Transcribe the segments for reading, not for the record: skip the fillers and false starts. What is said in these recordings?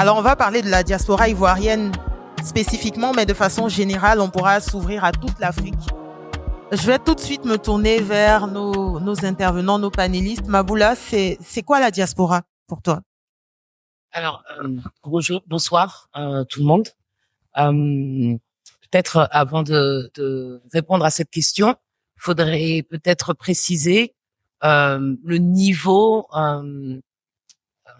Alors, on va parler de la diaspora ivoirienne spécifiquement, mais de façon générale, on pourra s'ouvrir à toute l'Afrique. Je vais tout de suite me tourner vers nos intervenants, nos panélistes. Maboula, c'est quoi la diaspora pour toi? Alors, bonjour, bonsoir tout le monde. Peut-être avant de répondre à cette question, il faudrait peut-être préciser le niveau,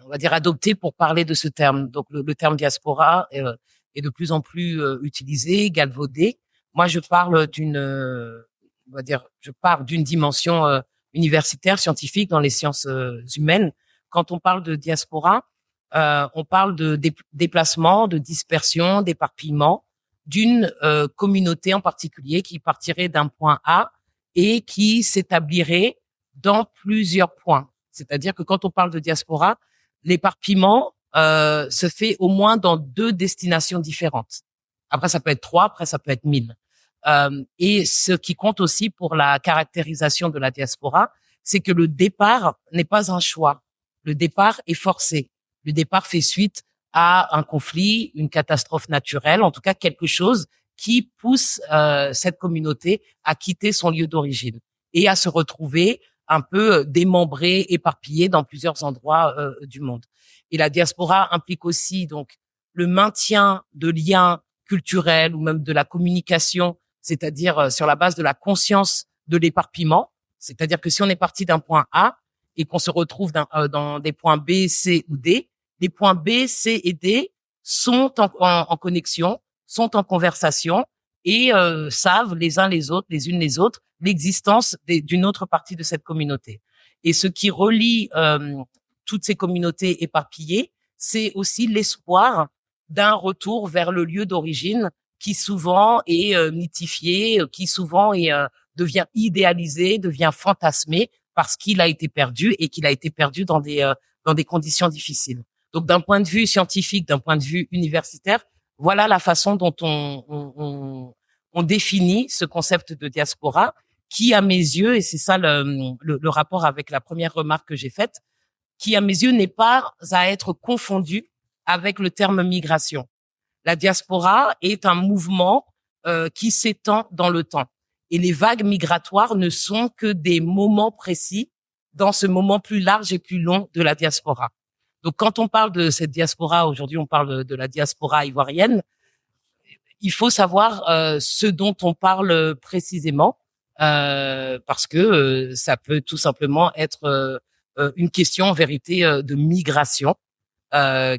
on va dire, adopté pour parler de ce terme. Donc, le terme diaspora est de plus en plus utilisé, galvaudé. Moi, je parle je pars d'une dimension universitaire, scientifique dans les sciences humaines. Quand on parle de diaspora, on parle de déplacement, de dispersion, d'éparpillement d'une communauté en particulier qui partirait d'un point A et qui s'établirait dans plusieurs points. C'est-à-dire que quand on parle de diaspora, l'éparpillement se fait au moins dans 2 destinations différentes. Après, ça peut être 3, après, ça peut être 1000. Et ce qui compte aussi pour la caractérisation de la diaspora, c'est que le départ n'est pas un choix. Le départ est forcé. Le départ fait suite à un conflit, une catastrophe naturelle, en tout cas quelque chose qui pousse cette communauté à quitter son lieu d'origine et à se retrouver un peu démembrée, éparpillée dans plusieurs endroits du monde. Et la diaspora implique aussi donc le maintien de liens culturels ou même de la communication, c'est-à-dire sur la base de la conscience de l'éparpillement. C'est-à-dire que si on est parti d'un point A et qu'on se retrouve dans des points B, C ou D, les points B, C et D sont en connexion, sont en conversation et savent les uns les autres, les unes les autres, l'existence d'une autre partie de cette communauté. Et ce qui relie toutes ces communautés éparpillées, c'est aussi l'espoir d'un retour vers le lieu d'origine qui souvent est mythifié, qui souvent devient idéalisé, devient fantasmé parce qu'il a été perdu et qu'il a été perdu dans des conditions difficiles. Donc, d'un point de vue scientifique, d'un point de vue universitaire, voilà la façon dont on définit ce concept de diaspora qui, à mes yeux, et c'est ça le rapport avec la première remarque que j'ai faite, qui, à mes yeux, n'est pas à être confondu avec le terme migration. La diaspora est un mouvement qui s'étend dans le temps. Et les vagues migratoires ne sont que des moments précis dans ce moment plus large et plus long de la diaspora. Donc, quand on parle de cette diaspora, aujourd'hui, on parle de la diaspora ivoirienne, il faut savoir ce dont on parle précisément, parce que ça peut tout simplement être une question, en vérité, de migration,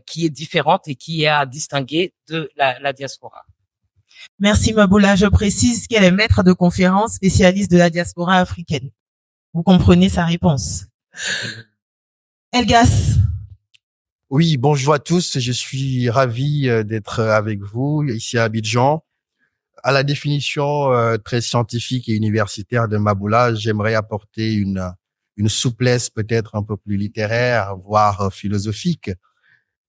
qui est différente et qui est à distinguer de la diaspora. Merci Maboula. Je précise qu'elle est maître de conférence spécialiste de la diaspora africaine. Vous comprenez sa réponse. Elgas. Oui, bonjour à tous. Je suis ravi d'être avec vous ici à Abidjan. À la définition très scientifique et universitaire de Maboula, j'aimerais apporter une souplesse peut-être un peu plus littéraire, voire philosophique.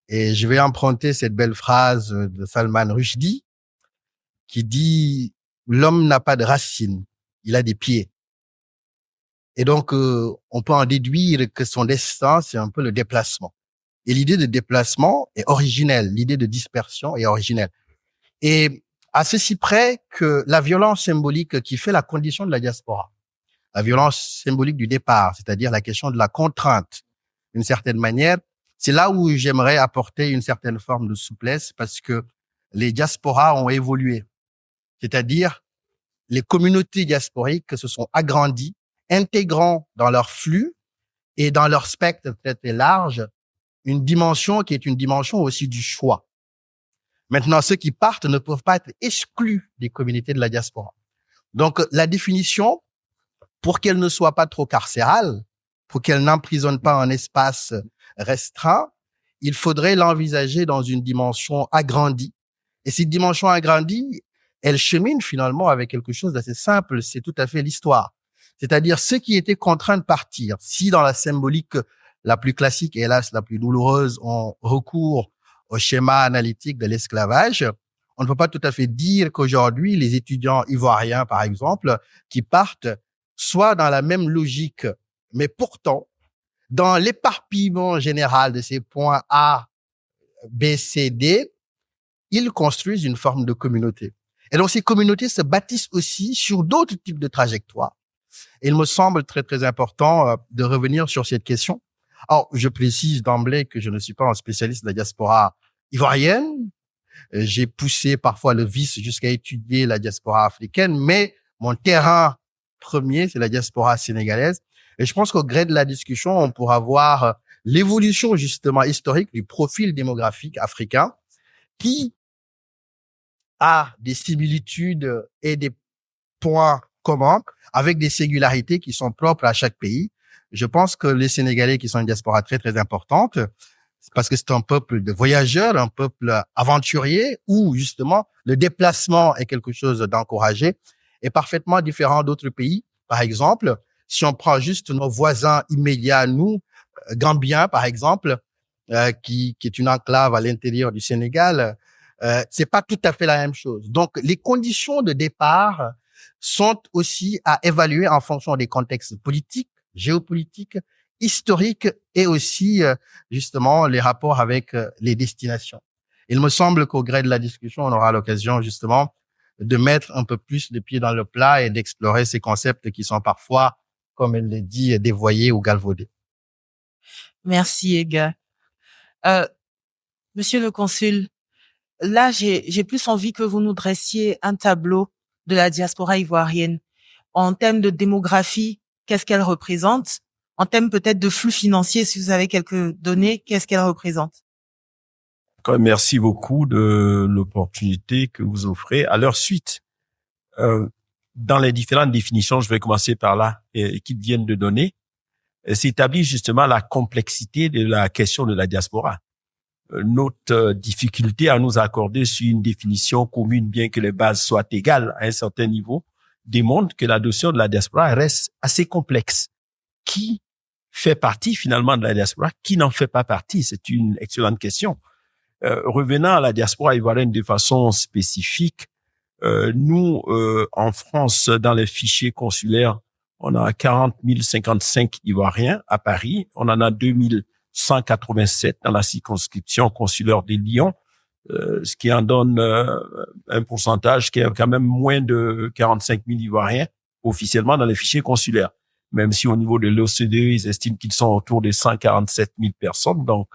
Et je vais emprunter cette belle phrase de Salman Rushdie qui dit « L'homme n'a pas de racines, il a des pieds ». Et donc, on peut en déduire que son destin, c'est un peu le déplacement. Et l'idée de déplacement est originelle, l'idée de dispersion est originelle. Et à ceci près que la violence symbolique qui fait la condition de la diaspora, la violence symbolique du départ, c'est-à-dire la question de la contrainte, d'une certaine manière, c'est là où j'aimerais apporter une certaine forme de souplesse parce que les diasporas ont évolué. C'est-à-dire, les communautés diasporiques se sont agrandies, intégrant dans leur flux et dans leur spectre très, très large une dimension qui est une dimension aussi du choix. Maintenant, ceux qui partent ne peuvent pas être exclus des communautés de la diaspora. Donc, la définition, pour qu'elle ne soit pas trop carcérale, pour qu'elle n'emprisonne pas un espace restreint, il faudrait l'envisager dans une dimension agrandie. Et cette dimension agrandie, elle chemine finalement avec quelque chose d'assez simple, c'est tout à fait l'histoire. C'est-à-dire ceux qui étaient contraints de partir, si dans la symbolique la plus classique et hélas la plus douloureuse, ont recours au schéma analytique de l'esclavage, on ne peut pas tout à fait dire qu'aujourd'hui, les étudiants ivoiriens, par exemple, qui partent, soient dans la même logique. Mais pourtant, dans l'éparpillement général de ces points A B, C, D, ils construisent une forme de communauté. Et donc, ces communautés se bâtissent aussi sur d'autres types de trajectoires. Et il me semble très, très important de revenir sur cette question. Alors, je précise d'emblée que je ne suis pas un spécialiste de la diaspora ivoirienne. J'ai poussé parfois le vice jusqu'à étudier la diaspora africaine, mais mon terrain premier, c'est la diaspora sénégalaise. Et je pense qu'au gré de la discussion, on pourra voir l'évolution justement historique du profil démographique africain qui a des similitudes et des points communs avec des singularités qui sont propres à chaque pays. Je pense que les Sénégalais, qui sont une diaspora très, très importante, c'est parce que c'est un peuple de voyageurs, un peuple aventurier où justement le déplacement est quelque chose d'encouragé et parfaitement différent d'autres pays. Par exemple, si on prend juste nos voisins immédiats, nous, Gambien, par exemple, qui est une enclave à l'intérieur du Sénégal, c'est pas tout à fait la même chose. Donc, les conditions de départ sont aussi à évaluer en fonction des contextes politiques, géopolitiques, historiques et aussi, justement, les rapports avec les destinations. Il me semble qu'au gré de la discussion, on aura l'occasion, justement, de mettre un peu plus les pieds dans le plat et d'explorer ces concepts qui sont parfois, comme elle l'a dit, dévoyés ou galvaudés. Merci, Ega. Monsieur le consul, là, j'ai plus envie que vous nous dressiez un tableau de la diaspora ivoirienne. En termes de démographie, qu'est-ce qu'elle représente? En termes peut-être de flux financiers, si vous avez quelques données, qu'est-ce qu'elle représente? Merci beaucoup de l'opportunité que vous offrez. À leur suite, dans les différentes définitions, je vais commencer par là, qu'ils viennent de donner, s'établit justement la complexité de la question de la diaspora. Notre difficulté à nous accorder sur une définition commune, bien que les bases soient égales à un certain niveau, démontre que la notion de la diaspora reste assez complexe. Qui fait partie finalement de la diaspora? Qui n'en fait pas partie? C'est une excellente question. Revenant à la diaspora ivoirienne de façon spécifique, nous, en France, dans les fichiers consulaires, on a 40 055 Ivoiriens à Paris. On en a 2187 dans la circonscription consulaire de Lyon, ce qui en donne un pourcentage qui est quand même moins de 45 000 Ivoiriens officiellement dans les fichiers consulaires. Même si au niveau de l'OCDE, ils estiment qu'ils sont autour de 147 000 personnes. Donc,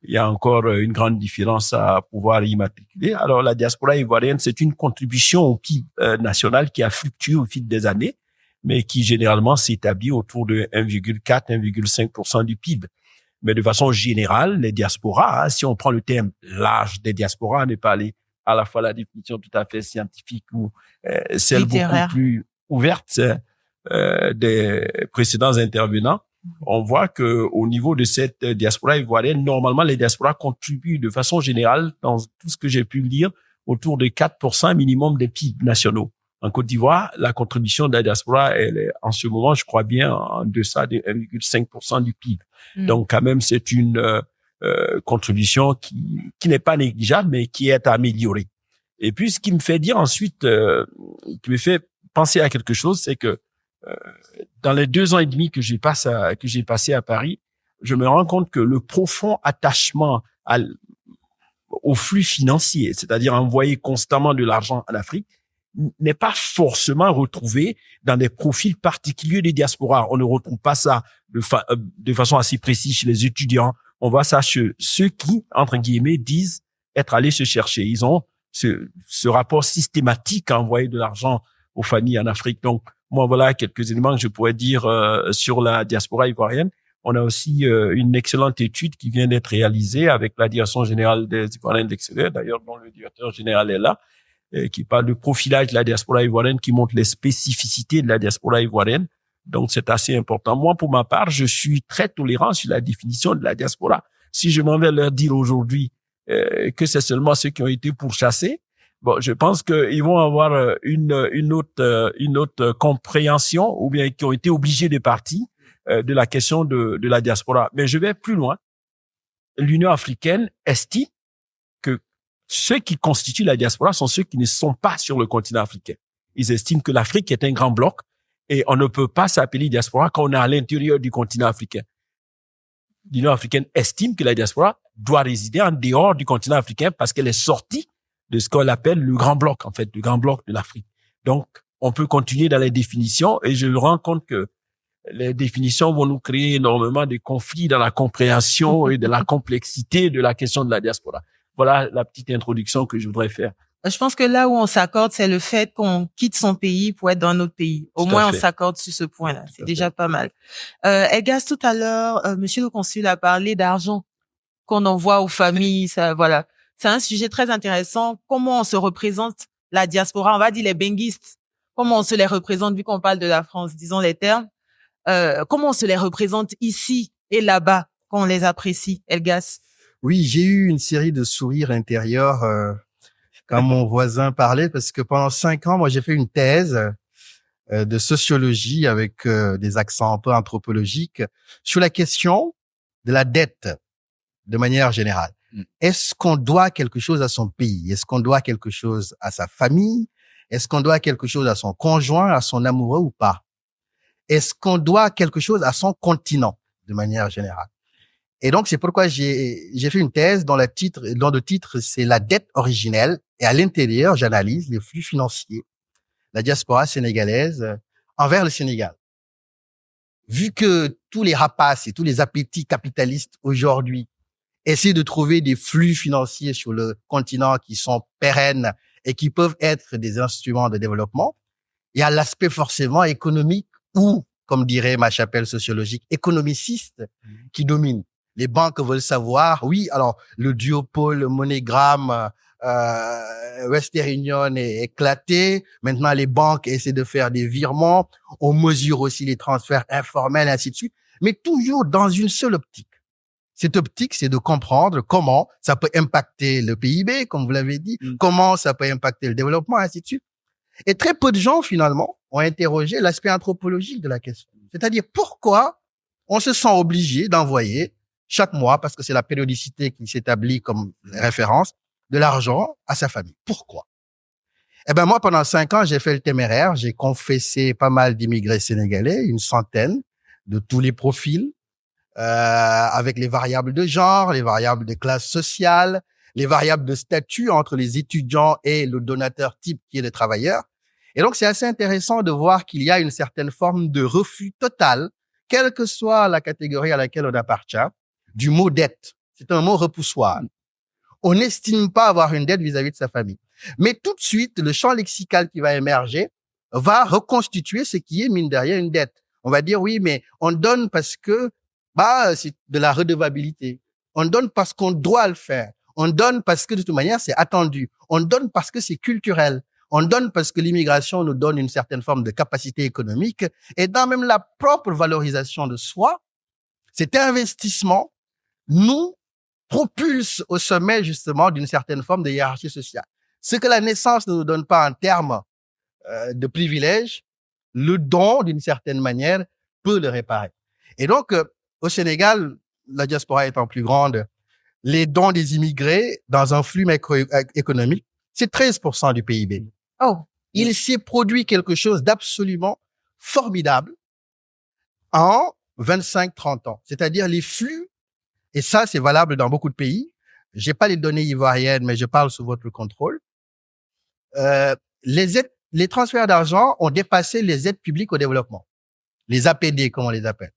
il y a encore une grande différence à pouvoir immatriculer. Alors, la diaspora ivoirienne, c'est une contribution au PIB national qui a fluctué au fil des années, mais qui généralement s'établit autour de 1,4-1,5% du PIB. Mais de façon générale, les diasporas, si on prend le terme large des diasporas, n'est pas aller à la fois la définition tout à fait scientifique ou celle littéraire, beaucoup plus ouverte des précédents intervenants, on voit que au niveau de cette diaspora ivoirienne, normalement, les diasporas contribuent de façon générale, dans tout ce que j'ai pu lire, autour de 4% minimum des PIB nationaux. En Côte d'Ivoire, la contribution de la diaspora, elle est en ce moment, je crois bien, en deçà de 1,5% du PIB. Donc, quand même, c'est une contribution qui n'est pas négligeable, mais qui est améliorée. Et puis, ce qui me fait dire ensuite, qui me fait penser à quelque chose, c'est que dans les 2 ans et demi que j'ai passé à Paris, je me rends compte que le profond attachement au flux financier, c'est-à-dire envoyer constamment de l'argent en Afrique, n'est pas forcément retrouvé dans des profils particuliers des diasporas. On ne retrouve pas ça de façon assez précise chez les étudiants. On voit ça chez ceux qui, entre guillemets, disent être allés se chercher. Ils ont ce rapport systématique à envoyer de l'argent aux familles en Afrique. Donc, moi, voilà quelques éléments que je pourrais dire sur la diaspora ivoirienne. On a aussi une excellente étude qui vient d'être réalisée avec la Direction générale des Ivoiriens de l'extérieur, d'ailleurs, dont le directeur général est là, qui parle de profilage de la diaspora ivoirienne, qui montre les spécificités de la diaspora ivoirienne. Donc, c'est assez important. Moi, pour ma part, je suis très tolérant sur la définition de la diaspora. Si je m'en vais leur dire aujourd'hui que c'est seulement ceux qui ont été pourchassés, bon, je pense qu'ils vont avoir une autre compréhension, ou bien qui ont été obligés de partir de la question de la diaspora. Mais je vais plus loin. L'Union africaine estime que ceux qui constituent la diaspora sont ceux qui ne sont pas sur le continent africain. Ils estiment que l'Afrique est un grand bloc et on ne peut pas s'appeler diaspora quand on est à l'intérieur du continent africain. l'Union africaine estime que la diaspora doit résider en dehors du continent africain parce qu'elle est sortie de ce qu'on appelle le grand bloc, en fait, le grand bloc de l'Afrique. Donc, on peut continuer dans les définitions et je me rends compte que les définitions vont nous créer énormément de conflits dans la compréhension et de la complexité de la question de la diaspora. Voilà la petite introduction que je voudrais faire. Je pense que là où on s'accorde, c'est le fait qu'on quitte son pays pour être dans un autre pays. Au moins, on s'accorde sur ce point-là. C'est déjà pas mal. Elgas, tout à l'heure, monsieur le consul a parlé d'argent qu'on envoie aux familles. Ça, voilà. C'est un sujet très intéressant. Comment on se représente la diaspora? On va dire les benguistes. Comment on se les représente vu qu'on parle de la France? Disons les termes. Comment on se les représente ici et là-bas quand on les apprécie, Elgas? Oui, j'ai eu une série de sourires intérieurs quand mon voisin parlait, parce que pendant 5 ans, moi, j'ai fait une thèse de sociologie avec des accents un peu anthropologiques sur la question de la dette de manière générale. Est-ce qu'on doit quelque chose à son pays? Est-ce qu'on doit quelque chose à sa famille? Est-ce qu'on doit quelque chose à son conjoint, à son amoureux ou pas? Est-ce qu'on doit quelque chose à son continent de manière générale? Et donc, c'est pourquoi j'ai fait une thèse dont le titre, c'est la dette originelle. Et à l'intérieur, j'analyse les flux financiers de la diaspora sénégalaise envers le Sénégal. Vu que tous les rapaces et tous les appétits capitalistes aujourd'hui essaient de trouver des flux financiers sur le continent qui sont pérennes et qui peuvent être des instruments de développement, il y a l'aspect forcément économique ou, comme dirait ma chapelle sociologique, économiciste qui domine. Les banques veulent savoir, oui, alors le duopole MoneyGram, Western Union est éclaté. Maintenant, les banques essaient de faire des virements. On mesure aussi les transferts informels, ainsi de suite. Mais toujours dans une seule optique. Cette optique, c'est de comprendre comment ça peut impacter le PIB, comme vous l'avez dit, comment ça peut impacter le développement, ainsi de suite. Et très peu de gens, finalement, ont interrogé l'aspect anthropologique de la question. C'est-à-dire, pourquoi on se sent obligé d'envoyer chaque mois, parce que c'est la périodicité qui s'établit comme référence, de l'argent à sa famille. Pourquoi? Eh ben, moi, pendant 5 ans, j'ai fait le téméraire. J'ai confessé pas mal d'immigrés sénégalais, une centaine de tous les profils, avec les variables de genre, les variables de classe sociale, les variables de statut entre les étudiants et le donateur type qui est le travailleur. Et donc, c'est assez intéressant de voir qu'il y a une certaine forme de refus total, quelle que soit la catégorie à laquelle on appartient, du mot dette. C'est un mot repoussoir. On n'estime pas avoir une dette vis-à-vis de sa famille. Mais tout de suite, le champ lexical qui va émerger va reconstituer ce qui est, mine de rien, une dette. On va dire, oui, mais on donne parce que, c'est de la redevabilité. On donne parce qu'on doit le faire. On donne parce que, de toute manière, c'est attendu. On donne parce que c'est culturel. On donne parce que l'immigration nous donne une certaine forme de capacité économique. Et dans même la propre valorisation de soi, cet investissement nous propulse au sommet, justement, d'une certaine forme de hiérarchie sociale. Ce que la naissance ne nous donne pas en termes de privilèges, le don, d'une certaine manière, peut le réparer. Et donc, au Sénégal, la diaspora étant plus grande, les dons des immigrés dans un flux macroéconomique, c'est 13% du PIB. Oh. Il s'est produit quelque chose d'absolument formidable en 25-30 ans. C'est-à-dire les flux, et ça, c'est valable dans beaucoup de pays. J'ai pas les données ivoiriennes, mais je parle sous votre contrôle. Les transferts d'argent ont dépassé les aides publiques au développement. Les APD, comme on les appelle.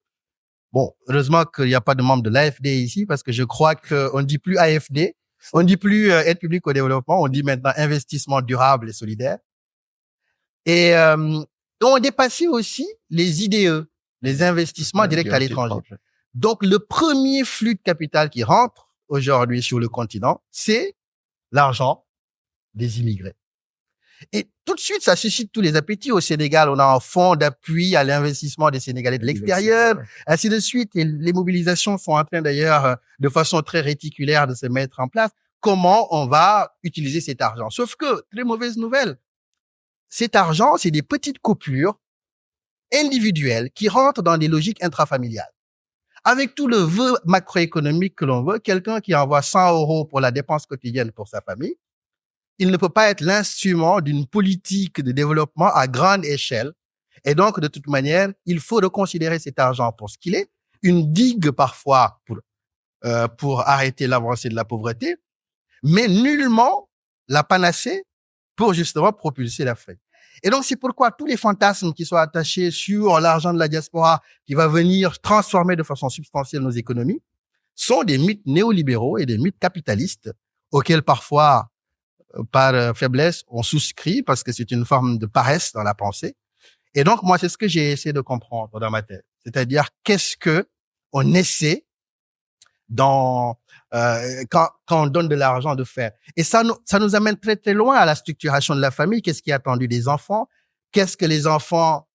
Bon, heureusement qu'il n'y a pas de membres de l'AFD ici, parce que je crois qu'on ne dit plus AFD, on ne dit plus aide publique au développement, on dit maintenant investissement durable et solidaire. Et ont dépassé aussi les IDE, les investissements directs à l'étranger. Donc, le premier flux de capital qui rentre aujourd'hui sur le continent, c'est l'argent des immigrés. Et tout de suite, ça suscite tous les appétits. Au Sénégal, on a un fonds d'appui à l'investissement des Sénégalais de l'extérieur, ainsi de suite. Et les mobilisations sont en train d'ailleurs, de façon très réticulaire, de se mettre en place. Comment on va utiliser cet argent? Sauf que, très mauvaise nouvelle, cet argent, c'est des petites coupures individuelles qui rentrent dans des logiques intrafamiliales. Avec tout le vœu macroéconomique que l'on veut, quelqu'un qui envoie 100 € pour la dépense quotidienne pour sa famille, il ne peut pas être l'instrument d'une politique de développement à grande échelle. Et donc, de toute manière, il faut reconsidérer cet argent pour ce qu'il est, une digue parfois pour arrêter l'avancée de la pauvreté, mais nullement la panacée pour justement propulser l'Afrique. Et donc, c'est pourquoi tous les fantasmes qui sont attachés sur l'argent de la diaspora qui va venir transformer de façon substantielle nos économies sont des mythes néolibéraux et des mythes capitalistes auxquels parfois, par faiblesse, on souscrit parce que c'est une forme de paresse dans la pensée. Et donc, moi, c'est ce que j'ai essayé de comprendre dans ma tête. C'est-à-dire, qu'est-ce que on essaie quand on donne de l'argent de faire. Et ça nous amène très, très loin à la structuration de la famille. Qu'est-ce qui est attendu des enfants? Qu'est-ce que les enfants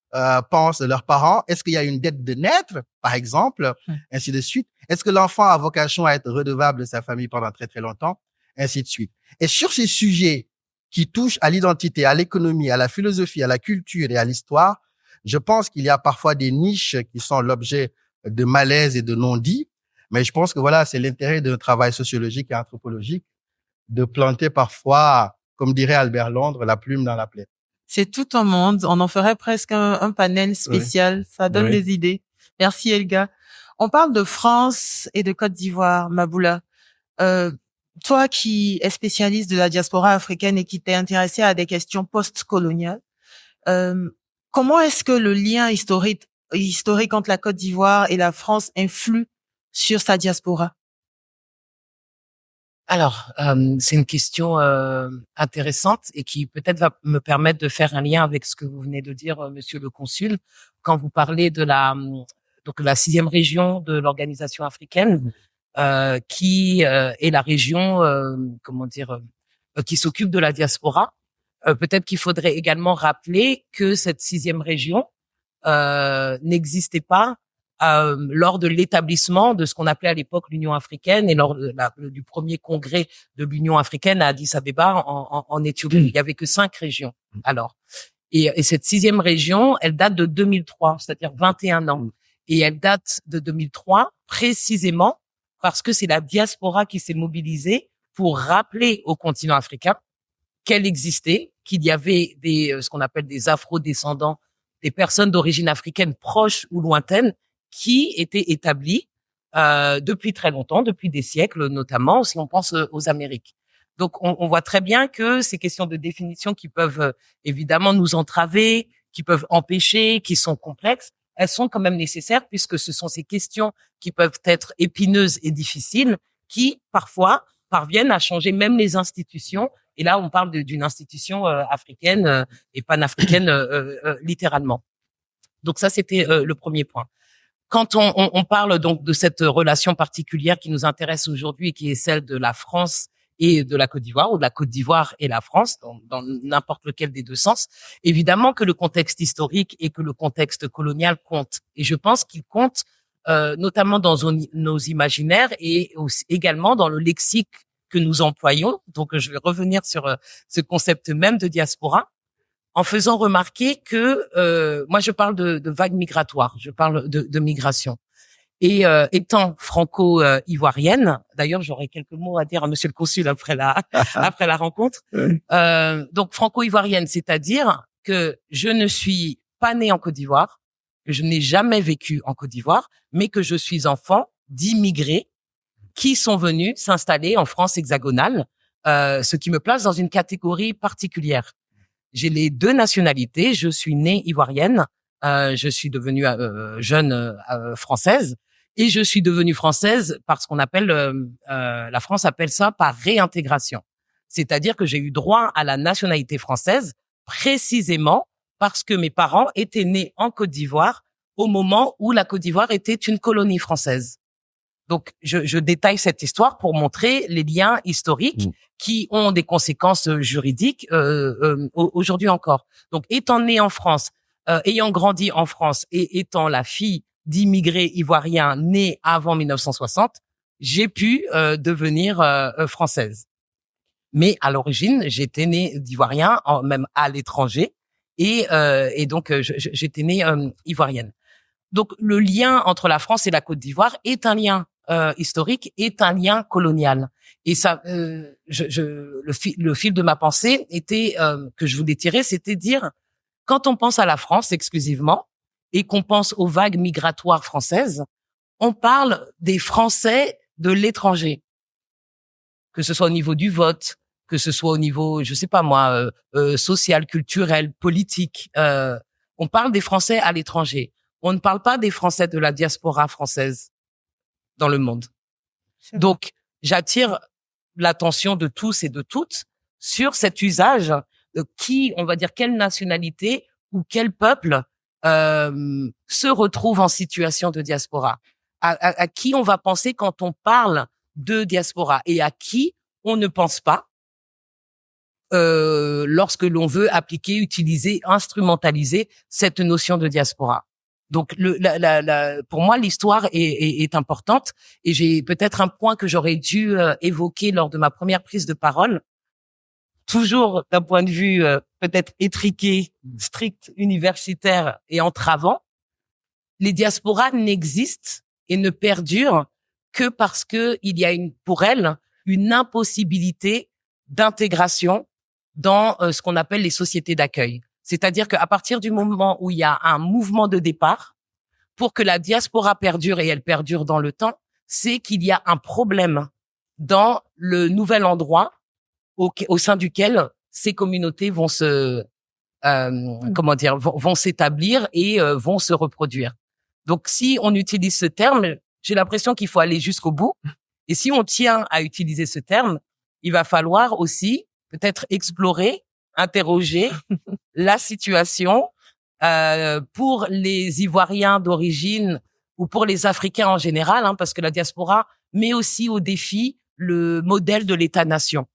pensent de leurs parents? Est-ce qu'il y a une dette de naître, par exemple, ainsi de suite? Est-ce que l'enfant a vocation à être redevable de sa famille pendant très, très longtemps? Ainsi de suite. Et sur ces sujets qui touchent à l'identité, à l'économie, à la philosophie, à la culture et à l'histoire, je pense qu'il y a parfois des niches qui sont l'objet de malaise et de non-dits. Mais je pense que voilà, c'est l'intérêt d'un travail sociologique et anthropologique de planter parfois, comme dirait Albert Londres, la plume dans la plaie. C'est tout un monde. On en ferait presque un panel spécial. Oui. Ça donne Oui. des idées. Merci, Elga. On parle de France et de Côte d'Ivoire, Maboula. Toi qui es spécialiste de la diaspora africaine et qui t'es intéressé à des questions post-coloniales, comment est-ce que le lien historique entre la Côte d'Ivoire et la France influe sur sa diaspora? Alors, c'est une question intéressante et qui peut-être va me permettre de faire un lien avec ce que vous venez de dire, Monsieur le Consul, quand vous parlez de la 6e région de l'organisation africaine, qui est la région, qui s'occupe de la diaspora. Peut-être qu'il faudrait également rappeler que cette 6e région n'existait pas lors de l'établissement de ce qu'on appelait à l'époque l'Union africaine et lors du premier congrès de l'Union africaine à Addis Abeba en Éthiopie. Il y avait que 5 régions alors. Et cette 6e région, elle date de 2003, c'est-à-dire 21 ans. Et elle date de 2003 précisément parce que c'est la diaspora qui s'est mobilisée pour rappeler au continent africain qu'elle existait, qu'il y avait ce qu'on appelle des afro-descendants, des personnes d'origine africaine proches ou lointaines qui étaient établies depuis très longtemps, depuis des siècles notamment, si on pense aux Amériques. Donc on voit très bien que ces questions de définition qui peuvent évidemment nous entraver, qui peuvent empêcher, qui sont complexes, elles sont quand même nécessaires puisque ce sont ces questions qui peuvent être épineuses et difficiles qui, parfois, parviennent à changer même les institutions. Et là, on parle d'une institution africaine et panafricaine littéralement. Donc ça, c'était le premier point. Quand on parle donc de cette relation particulière qui nous intéresse aujourd'hui et qui est celle de la France et de la Côte d'Ivoire, ou de la Côte d'Ivoire et la France, dans n'importe lequel des deux sens, évidemment que le contexte historique et que le contexte colonial comptent. Et je pense qu'il compte notamment dans nos imaginaires et aussi, également dans le lexique que nous employons. Donc, je vais revenir sur ce concept même de diaspora en faisant remarquer que moi, je parle de vagues migratoires, je parle de migration. Et étant franco-ivoirienne, d'ailleurs, j'aurais quelques mots à dire à Monsieur le Consul après la rencontre. Donc, franco-ivoirienne, c'est-à-dire que je ne suis pas née en Côte d'Ivoire, que je n'ai jamais vécu en Côte d'Ivoire, mais que je suis enfant d'immigrés qui sont venus s'installer en France hexagonale, ce qui me place dans une catégorie particulière. J'ai les 2 nationalités. Je suis née ivoirienne, je suis devenue jeune française, et je suis devenue française parce qu'on appelle, la France appelle ça par réintégration. C'est-à-dire que j'ai eu droit à la nationalité française précisément parce que mes parents étaient nés en Côte d'Ivoire au moment où la Côte d'Ivoire était une colonie française. Donc, je détaille cette histoire pour montrer les liens historiques qui ont des conséquences juridiques aujourd'hui encore. Donc, étant née en France, ayant grandi en France et étant la fille d'immigrés ivoiriens nés avant 1960, j'ai pu devenir française. Mais à l'origine, j'étais née d'Ivoirien, même à l'étranger, et donc j'étais née ivoirienne. Donc le lien entre la France et la Côte d'Ivoire est un lien historique, est un lien colonial. Et ça, le fil de ma pensée était que je voulais tirer, c'était dire quand on pense à la France exclusivement et qu'on pense aux vagues migratoires françaises, on parle des Français de l'étranger, que ce soit au niveau du vote, que ce soit au niveau, je sais pas moi, social, culturel, politique. On parle des Français à l'étranger. On ne parle pas des Français de la diaspora française dans le monde. Donc, j'attire l'attention de tous et de toutes sur cet usage de qui, on va dire, quelle nationalité ou quel peuple se retrouve en situation de diaspora. À qui on va penser quand on parle de diaspora et à qui on ne pense pas lorsque l'on veut appliquer, utiliser, instrumentaliser cette notion de diaspora. Donc, pour moi, l'histoire est importante et j'ai peut-être un point que j'aurais dû évoquer lors de ma première prise de parole, toujours d'un point de vue peut-être étriqué, strict, universitaire et entravant. Les diasporas n'existent et ne perdurent que parce que il y a pour elles une impossibilité d'intégration dans ce qu'on appelle les sociétés d'accueil. C'est-à-dire qu'à partir du moment où il y a un mouvement de départ, pour que la diaspora perdure et elle perdure dans le temps, c'est qu'il y a un problème dans le nouvel endroit au sein duquel ces communautés vont vont s'établir et vont se reproduire. Donc, si on utilise ce terme, j'ai l'impression qu'il faut aller jusqu'au bout. Et si on tient à utiliser ce terme, il va falloir aussi peut-être explorer, interroger la situation pour les Ivoiriens d'origine ou pour les Africains en général, parce que la diaspora met aussi au défi le modèle de l'État-nation.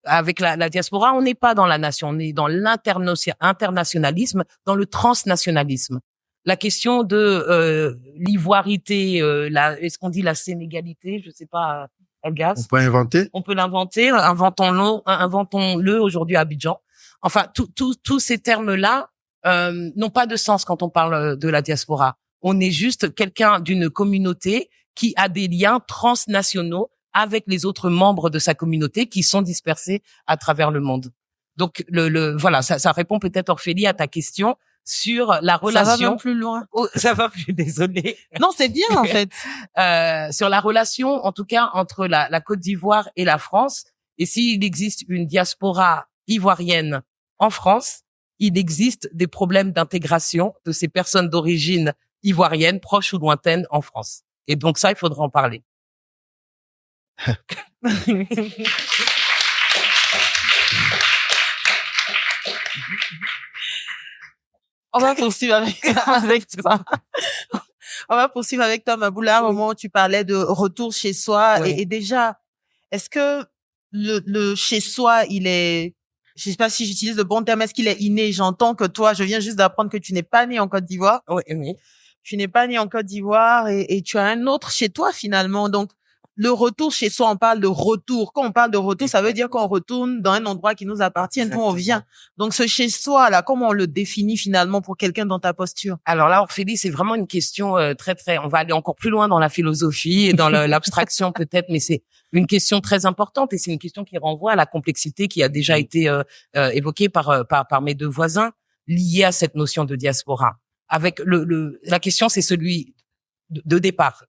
Avec la diaspora, on n'est pas dans la nation, on est dans l'internationalisme, dans le transnationalisme. La question de l'ivoirité, est-ce qu'on dit la sénégalité, je sais pas, Elgas. On peut inventer. On peut l'inventer, inventons-le aujourd'hui à Abidjan. Enfin, tous ces termes-là n'ont pas de sens quand on parle de la diaspora. On est juste quelqu'un d'une communauté qui a des liens transnationaux avec les autres membres de sa communauté qui sont dispersés à travers le monde. Donc, voilà, ça répond peut-être, Orphélie, à ta question sur la relation. Ça va même plus loin. Oh, ça va plus, désolé. Non, c'est bien, en fait. Sur la relation, en tout cas, entre la Côte d'Ivoire et la France. Et s'il existe une diaspora ivoirienne en France, il existe des problèmes d'intégration de ces personnes d'origine ivoirienne, proches ou lointaines, en France. Et donc ça, il faudra en parler. On va poursuivre avec toi. On va poursuivre avec toi, Maboula, au moment où tu parlais de retour chez soi. Oui. Et déjà, est-ce que le chez soi, il est, je sais pas si j'utilise le bon terme, est-ce qu'il est inné? J'entends que toi, je viens juste d'apprendre que tu n'es pas né en Côte d'Ivoire. Oui, oui. Tu n'es pas né en Côte d'Ivoire et tu as un autre chez toi finalement. Donc, le retour chez soi, on parle de retour. Quand on parle de retour, ça veut dire qu'on retourne dans un endroit qui nous appartient, d'où on vient. Donc, ce chez soi, là, comment on le définit finalement pour quelqu'un dans ta posture? Alors là, Orphélie, c'est vraiment une question très, on va aller encore plus loin dans la philosophie et dans l'abstraction peut-être, mais c'est une question très importante et c'est une question qui renvoie à la complexité qui a déjà été évoquée par mes deux voisins liée à cette notion de diaspora. Avec la question, c'est celui de départ.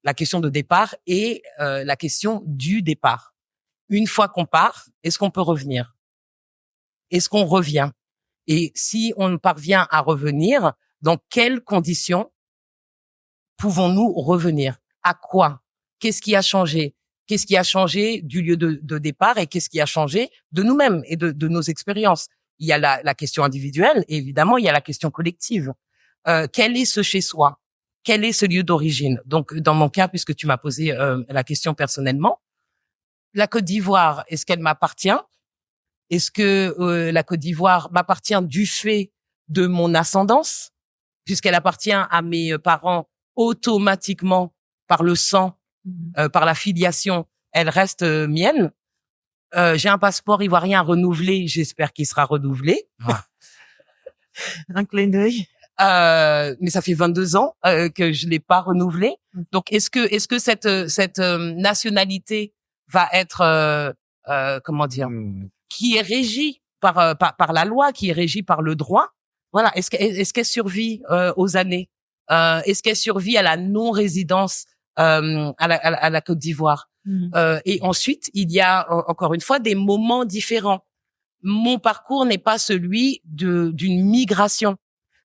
La question de départ et la question du départ. Une fois qu'on part, est-ce qu'on peut revenir? Est-ce qu'on revient? Et si on parvient à revenir, dans quelles conditions pouvons-nous revenir? À quoi? Qu'est-ce qui a changé? Qu'est-ce qui a changé du lieu de départ et qu'est-ce qui a changé de nous-mêmes et de nos expériences? Il y a la question individuelle et évidemment, il y a la question collective. Quel est ce chez soi? Quel est ce lieu d'origine? Donc, dans mon cas, puisque tu m'as posé la question personnellement, la Côte d'Ivoire, est-ce qu'elle m'appartient? Est-ce que la Côte d'Ivoire m'appartient du fait de mon ascendance, puisqu'elle appartient à mes parents automatiquement par le sang, par la filiation, elle reste mienne. J'ai un passeport ivoirien renouvelé, j'espère qu'il sera renouvelé. Un clin d'œil. Mais ça fait 22 ans que je l'ai pas renouvelé. Donc est-ce que cette nationalité va être comment dire, qui est régie par la loi, qui est régie par le droit? Voilà, est-ce qu'elle survit aux années? Est-ce qu'elle survit à la non-résidence à la Côte d'Ivoire? Et ensuite, il y a encore une fois des moments différents. Mon parcours n'est pas celui d'une migration.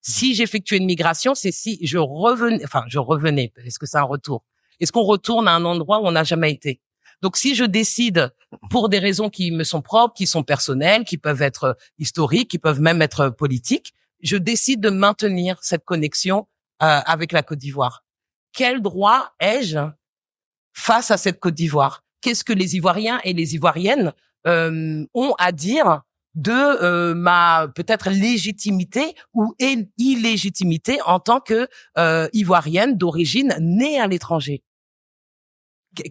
Si j'effectuais une migration, c'est si je revenais. Est-ce que c'est un retour? Est-ce qu'on retourne à un endroit où on n'a jamais été? Donc, si je décide, pour des raisons qui me sont propres, qui sont personnelles, qui peuvent être historiques, qui peuvent même être politiques, je décide de maintenir cette connexion avec la Côte d'Ivoire. Quel droit ai-je face à cette Côte d'Ivoire? Qu'est-ce que les Ivoiriens et les Ivoiriennes ont à dire de ma peut-être légitimité ou illégitimité en tant que Ivoirienne d'origine née à l'étranger?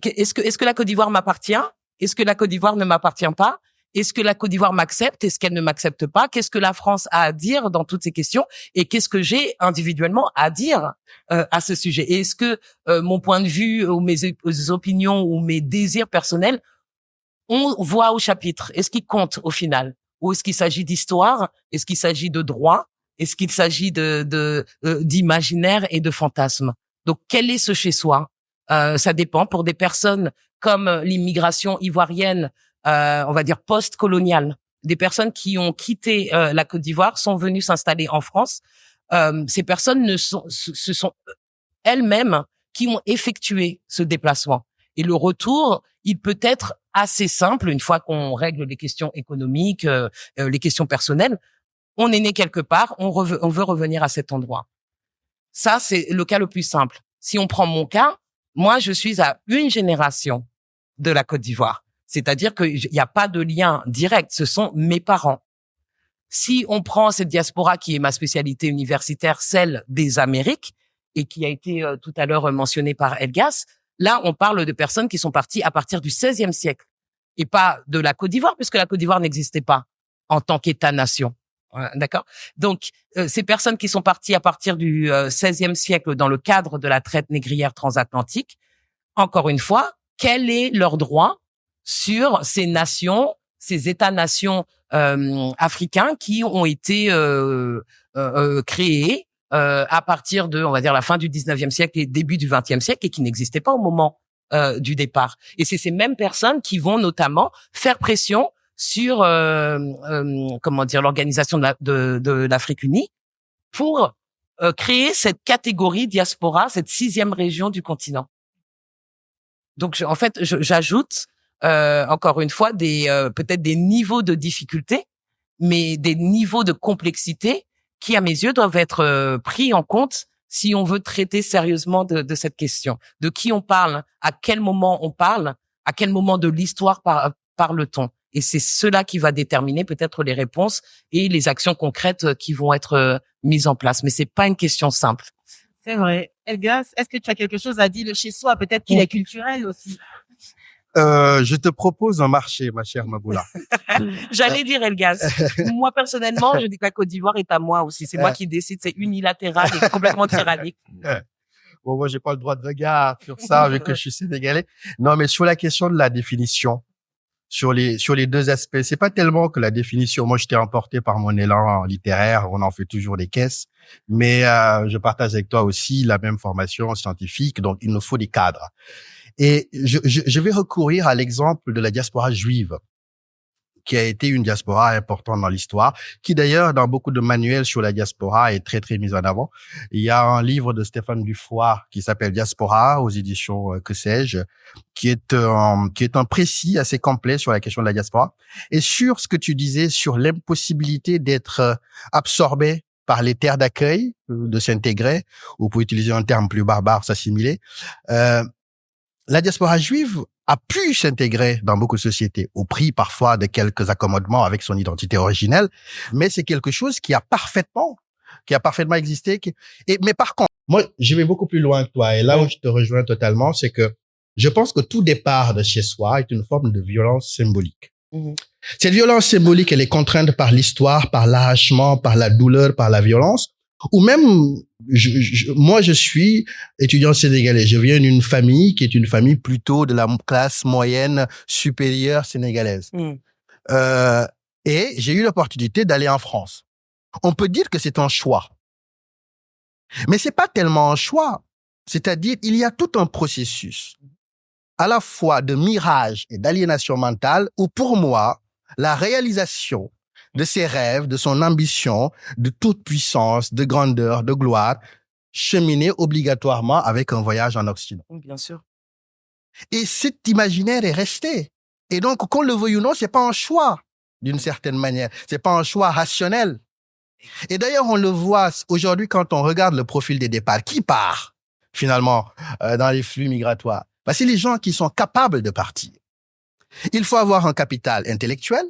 Est-ce que la Côte d'Ivoire m'appartient? Est-ce que la Côte d'Ivoire ne m'appartient pas? Est-ce que la Côte d'Ivoire m'accepte? Est-ce qu'elle ne m'accepte pas? Qu'est-ce que la France a à dire dans toutes ces questions? Et qu'est-ce que j'ai individuellement à dire à ce sujet? Et est-ce que mon point de vue ou mes opinions ou mes désirs personnels ont voix au chapitre? Est-ce qu'ils comptent au final? Ou est-ce qu'il s'agit d'histoire? Est-ce qu'il s'agit de droit? Est-ce qu'il s'agit d'imaginaire et de fantasme? Donc, quel est ce chez-soi? Ça dépend. Pour des personnes comme l'immigration ivoirienne, on va dire post-coloniale, des personnes qui ont quitté la Côte d'Ivoire sont venues s'installer en France. Ces personnes ce sont elles-mêmes qui ont effectué ce déplacement. Et le retour, il peut être assez simple une fois qu'on règle les questions économiques, les questions personnelles. On est né quelque part, on veut revenir à cet endroit. Ça, c'est le cas le plus simple. Si on prend mon cas, moi, je suis à une génération de la Côte d'Ivoire. C'est-à-dire qu'il n'y a pas de lien direct. Ce sont mes parents. Si on prend cette diaspora qui est ma spécialité universitaire, celle des Amériques, et qui a été tout à l'heure mentionnée par Elgas, là, on parle de personnes qui sont parties à partir du XVIe siècle et pas de la Côte d'Ivoire, puisque la Côte d'Ivoire n'existait pas en tant qu'État-nation. D'accord? Donc, ces personnes qui sont parties à partir du XVIe siècle dans le cadre de la traite négrière transatlantique, encore une fois, quel est leur droit sur ces nations, ces États-nations africains qui ont été créés à partir de, on va dire, la fin du 19e siècle et début du 20e siècle et qui n'existaient pas au moment du départ. Et c'est ces mêmes personnes qui vont notamment faire pression sur l'organisation de l'Afrique unie pour créer cette catégorie diaspora, cette 6e région du continent. Donc en fait, j'ajoute encore une fois peut-être des niveaux de difficulté, mais des niveaux de complexité qui, à mes yeux, doivent être pris en compte si on veut traiter sérieusement de cette question. De qui on parle, à quel moment on parle, à quel moment de l'histoire parle-t-on. Et c'est cela qui va déterminer peut-être les réponses et les actions concrètes qui vont être mises en place. Mais c'est pas une question simple. C'est vrai. Elgas, est-ce que tu as quelque chose à dire de chez soi? Peut-être qu'il est culturel aussi. Je te propose un marché, ma chère Maboula. J'allais dire Elgas. Moi, personnellement, je dis que la Côte d'Ivoire est à moi aussi. C'est moi qui décide. C'est unilatéral et complètement tyrannique. Bon, moi, j'ai pas le droit de regard sur ça, vu que je suis sénégalais. Non, mais sur la question de la définition, sur les deux aspects, c'est pas tellement que la définition. Moi, j'étais emporté par mon élan littéraire. On en fait toujours des caisses. Mais je partage avec toi aussi la même formation scientifique. Donc, il nous faut des cadres. Et je vais recourir à l'exemple de la diaspora juive, qui a été une diaspora importante dans l'histoire, qui d'ailleurs, dans beaucoup de manuels sur la diaspora, est très, très mise en avant. Il y a un livre de Stéphane Dufoy qui s'appelle Diaspora, aux éditions Que sais-je, qui est un précis assez complet sur la question de la diaspora. Et sur ce que tu disais, sur l'impossibilité d'être absorbé par les terres d'accueil, de s'intégrer, ou pour utiliser un terme plus barbare, s'assimiler, la diaspora juive a pu s'intégrer dans beaucoup de sociétés, au prix parfois de quelques accommodements avec son identité originelle, mais c'est quelque chose qui a parfaitement existé. Mais par contre, moi, je vais beaucoup plus loin que toi, et là où je te rejoins totalement, c'est que je pense que tout départ de chez soi est une forme de violence symbolique. Mmh. Cette violence symbolique, elle est contrainte par l'histoire, par l'arrachement, par la douleur, par la violence, ou même, moi, je suis étudiant sénégalais. Je viens d'une famille qui est une famille plutôt de la classe moyenne supérieure sénégalaise. Et j'ai eu l'opportunité d'aller en France. On peut dire que c'est un choix. Mais c'est pas tellement un choix. C'est-à-dire, il y a tout un processus, à la fois de mirage et d'aliénation mentale, où pour moi, la réalisation de ses rêves, de son ambition, de toute puissance, de grandeur, de gloire, cheminait obligatoirement avec un voyage en Occident. Bien sûr. Et cet imaginaire est resté. Et donc, qu'on le veuille ou non, c'est pas un choix, d'une certaine manière. C'est pas un choix rationnel. Et d'ailleurs, on le voit aujourd'hui quand on regarde le profil des départs. Qui part, finalement, dans les flux migratoires? C'est les gens qui sont capables de partir. Il faut avoir un capital intellectuel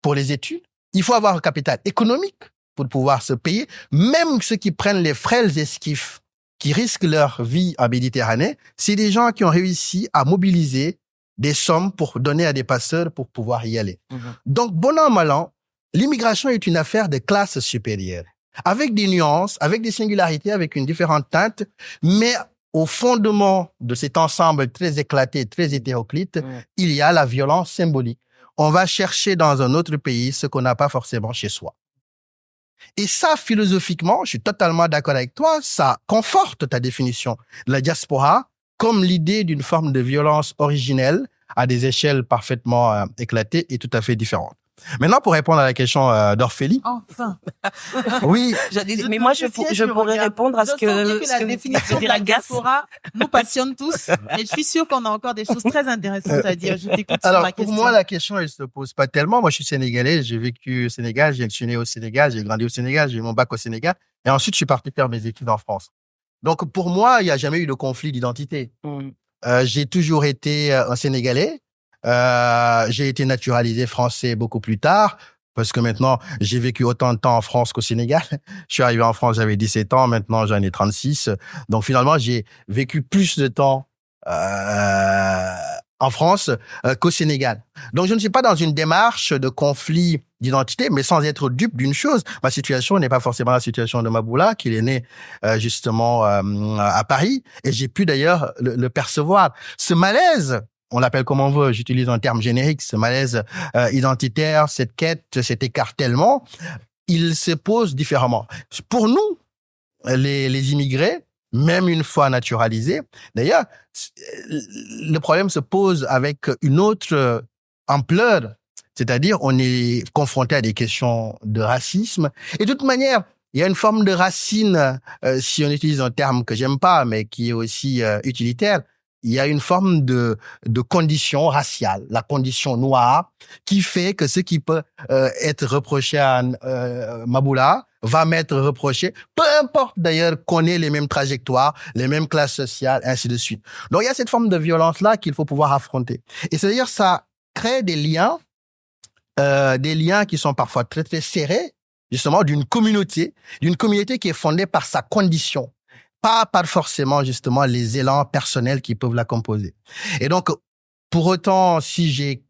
pour les études. Il faut avoir un capital économique pour pouvoir se payer. Même ceux qui prennent les frêles esquifs, qui risquent leur vie en Méditerranée, c'est des gens qui ont réussi à mobiliser des sommes pour donner à des passeurs pour pouvoir y aller. Donc, bon an, mal an, l'immigration est une affaire de classe supérieure, avec des nuances, avec des singularités, avec une différente teinte, mais au fondement de cet ensemble très éclaté, très hétéroclite, il y a la violence symbolique. On va chercher dans un autre pays ce qu'on n'a pas forcément chez soi. Et ça, philosophiquement, je suis totalement d'accord avec toi, ça conforte ta définition de la diaspora comme l'idée d'une forme de violence originelle à des échelles parfaitement éclatées et tout à fait différentes. Maintenant, pour répondre à la question d'Orphélie. Enfin. Oui. Mais moi, je pourrais répondre à ce que la définition de la diaspora nous passionne tous. Et je suis sûre qu'on a encore des choses très intéressantes à dire. Je t'écoute sur Alors, ma pour question. moi, la question, elle se pose pas tellement. Moi, je suis sénégalais, j'ai vécu au Sénégal, je suis né au Sénégal, j'ai grandi au Sénégal, j'ai eu mon bac au Sénégal. Et ensuite, je suis parti faire mes études en France. Donc, pour moi, il n'y a jamais eu de conflit d'identité. J'ai toujours été un Sénégalais. J'ai été naturalisé français beaucoup plus tard parce que maintenant, j'ai vécu autant de temps en France qu'au Sénégal. Je suis arrivé en France, j'avais 17 ans. Maintenant, j'en ai 36. Donc, finalement, j'ai vécu plus de temps en France qu'au Sénégal. Donc, je ne suis pas dans une démarche de conflit d'identité, mais sans être dupe d'une chose. Ma situation n'est pas forcément la situation de Maboula, qui est né justement à Paris. Et j'ai pu d'ailleurs le percevoir. Ce malaise, on l'appelle comme on veut, j'utilise un terme générique, ce malaise identitaire, cette quête, cet écartèlement, il se pose différemment. Pour nous, les immigrés, même une fois naturalisés, d'ailleurs, le problème se pose avec une autre ampleur, c'est-à-dire on est confronté à des questions de racisme. Et de toute manière, il y a une forme de racine, si on utilise un terme que j'aime pas, mais qui est aussi utilitaire. Il y a une forme de condition raciale, la condition noire, qui fait que ce qui peut être reproché à Maboula va m'être reproché, peu importe d'ailleurs qu'on ait les mêmes trajectoires, les mêmes classes sociales, ainsi de suite. Donc il y a cette forme de violence-là qu'il faut pouvoir affronter. Et c'est-à-dire ça crée des liens qui sont parfois très très serrés, justement d'une communauté qui est fondée par sa condition. Pas par forcément, justement, les élans personnels qui peuvent la composer. Et donc, pour autant, si j'ai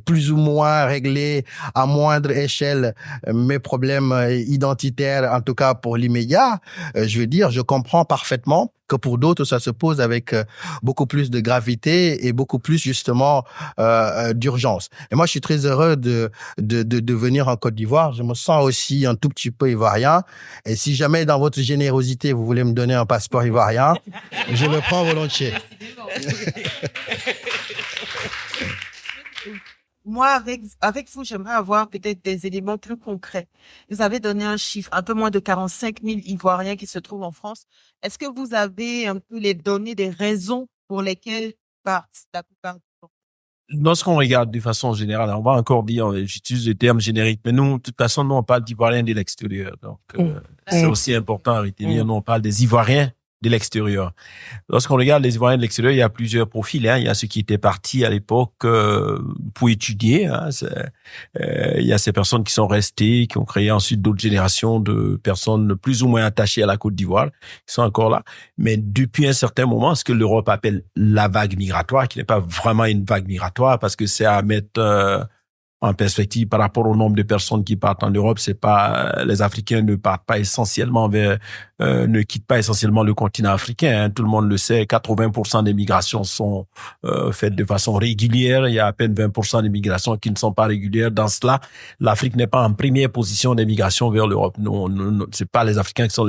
plus ou moins réglé à moindre échelle mes problèmes identitaires, en tout cas pour l'immédiat, je veux dire, je comprends parfaitement que pour d'autres, ça se pose avec beaucoup plus de gravité et beaucoup plus, justement, d'urgence. Et moi, je suis très heureux de venir en Côte d'Ivoire. Je me sens aussi un tout petit peu ivoirien. Et si jamais, dans votre générosité, vous voulez me donner un passeport ivoirien, je le prends volontiers. Moi, avec vous, j'aimerais avoir peut-être des éléments plus concrets. Vous avez donné un chiffre, un peu moins de 45 000 Ivoiriens qui se trouvent en France. Est-ce que vous avez un peu les données des raisons pour lesquelles partent la plupart du temps? Lorsqu'on regarde de façon générale, on va encore dire, j'utilise le terme générique, mais nous, de toute façon, nous, on parle d'Ivoiriens de l'extérieur. Donc, c'est aussi important à retenir. Nous, on parle des Ivoiriens de l'extérieur. Lorsqu'on regarde les Ivoiriens de l'extérieur, il y a plusieurs profils. Il y a ceux qui étaient partis à l'époque pour étudier. Il y a ces personnes qui sont restées, qui ont créé ensuite d'autres générations de personnes plus ou moins attachées à la Côte d'Ivoire, qui sont encore là. Mais depuis un certain moment, ce que l'Europe appelle la vague migratoire, qui n'est pas vraiment une vague migratoire, parce que c'est à mettre en perspective par rapport au nombre de personnes qui partent en Europe, c'est pas, les Africains ne partent pas essentiellement ne quittent pas essentiellement le continent africain. Tout le monde le sait, 80% des migrations sont faites de façon régulière. Il y a à peine 20% des migrations qui ne sont pas régulières. Dans cela, l'Afrique n'est pas en première position des migrations vers l'Europe. Non, c'est pas les Africains qui sont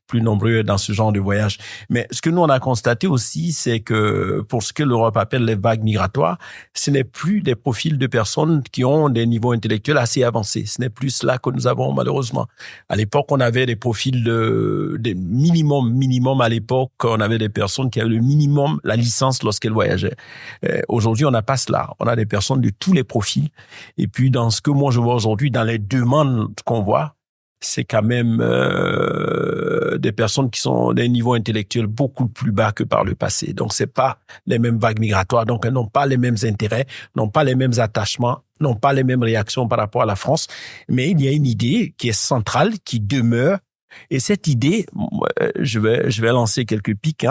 plus nombreux dans ce genre de voyage. Mais ce que nous, on a constaté aussi, c'est que pour ce que l'Europe appelle les vagues migratoires, ce n'est plus des profils de personnes qui ont des niveaux intellectuels assez avancés. Ce n'est plus cela que nous avons, malheureusement. À l'époque, on avait des profils des minimum à l'époque, on avait des personnes qui avaient le minimum, la licence lorsqu'elles voyageaient. Aujourd'hui, on n'a pas cela. On a des personnes de tous les profils. Et puis, dans ce que moi, je vois aujourd'hui, dans les demandes qu'on voit, c'est quand même des personnes qui sont d'un niveau intellectuel beaucoup plus bas que par le passé. Donc, c'est pas les mêmes vagues migratoires. Donc, elles n'ont pas les mêmes intérêts, n'ont pas les mêmes attachements, n'ont pas les mêmes réactions par rapport à la France. Mais il y a une idée qui est centrale, qui demeure. Et cette idée, je vais lancer quelques pics.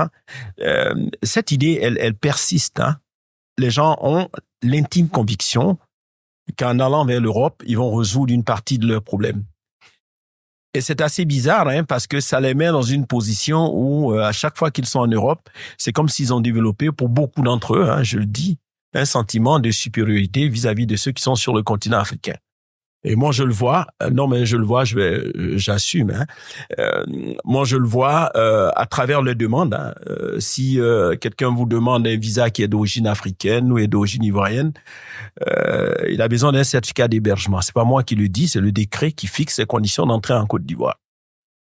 Cette idée, elle persiste. Les gens ont l'intime conviction qu'en allant vers l'Europe, ils vont résoudre une partie de leurs problèmes. Et c'est assez bizarre, parce que ça les met dans une position où, à chaque fois qu'ils sont en Europe, c'est comme s'ils ont développé, pour beaucoup d'entre eux, je le dis, un sentiment de supériorité vis-à-vis de ceux qui sont sur le continent africain. Et moi, je le vois. J'assume. Moi, je le vois à travers les demandes. Si quelqu'un vous demande un visa qui est d'origine africaine ou est d'origine ivoirienne, il a besoin d'un certificat d'hébergement. C'est pas moi qui le dis, c'est le décret qui fixe les conditions d'entrée en Côte d'Ivoire.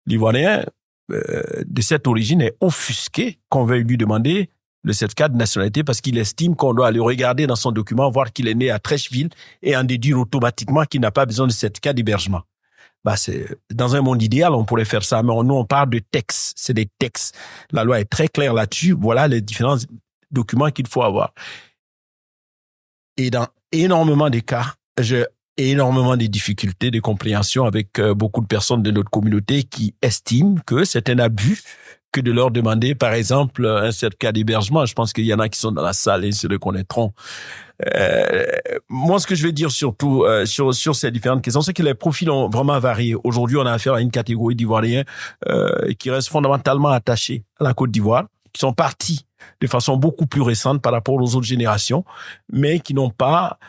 L'Ivoirien de cette origine est offusqué qu'on veuille lui demander le certificat de nationalité parce qu'il estime qu'on doit aller regarder dans son document, voir qu'il est né à Trècheville et en déduire automatiquement qu'il n'a pas besoin de certificat d'hébergement. C'est dans un monde idéal, on pourrait faire ça, mais nous, on parle de textes. C'est des textes. La loi est très claire là-dessus. Voilà les différents documents qu'il faut avoir. Et dans énormément des cas, j'ai énormément de difficultés de compréhension avec beaucoup de personnes de notre communauté qui estiment que c'est un abus que de leur demander, par exemple, un certificat d'hébergement. Je pense qu'il y en a qui sont dans la salle et se le connaîtront. Moi, ce que je vais dire surtout sur ces différentes questions, c'est que les profils ont vraiment varié. Aujourd'hui, on a affaire à une catégorie d'Ivoiriens qui restent fondamentalement attachés à la Côte d'Ivoire, qui sont partis de façon beaucoup plus récente par rapport aux autres générations, mais qui n'ont pas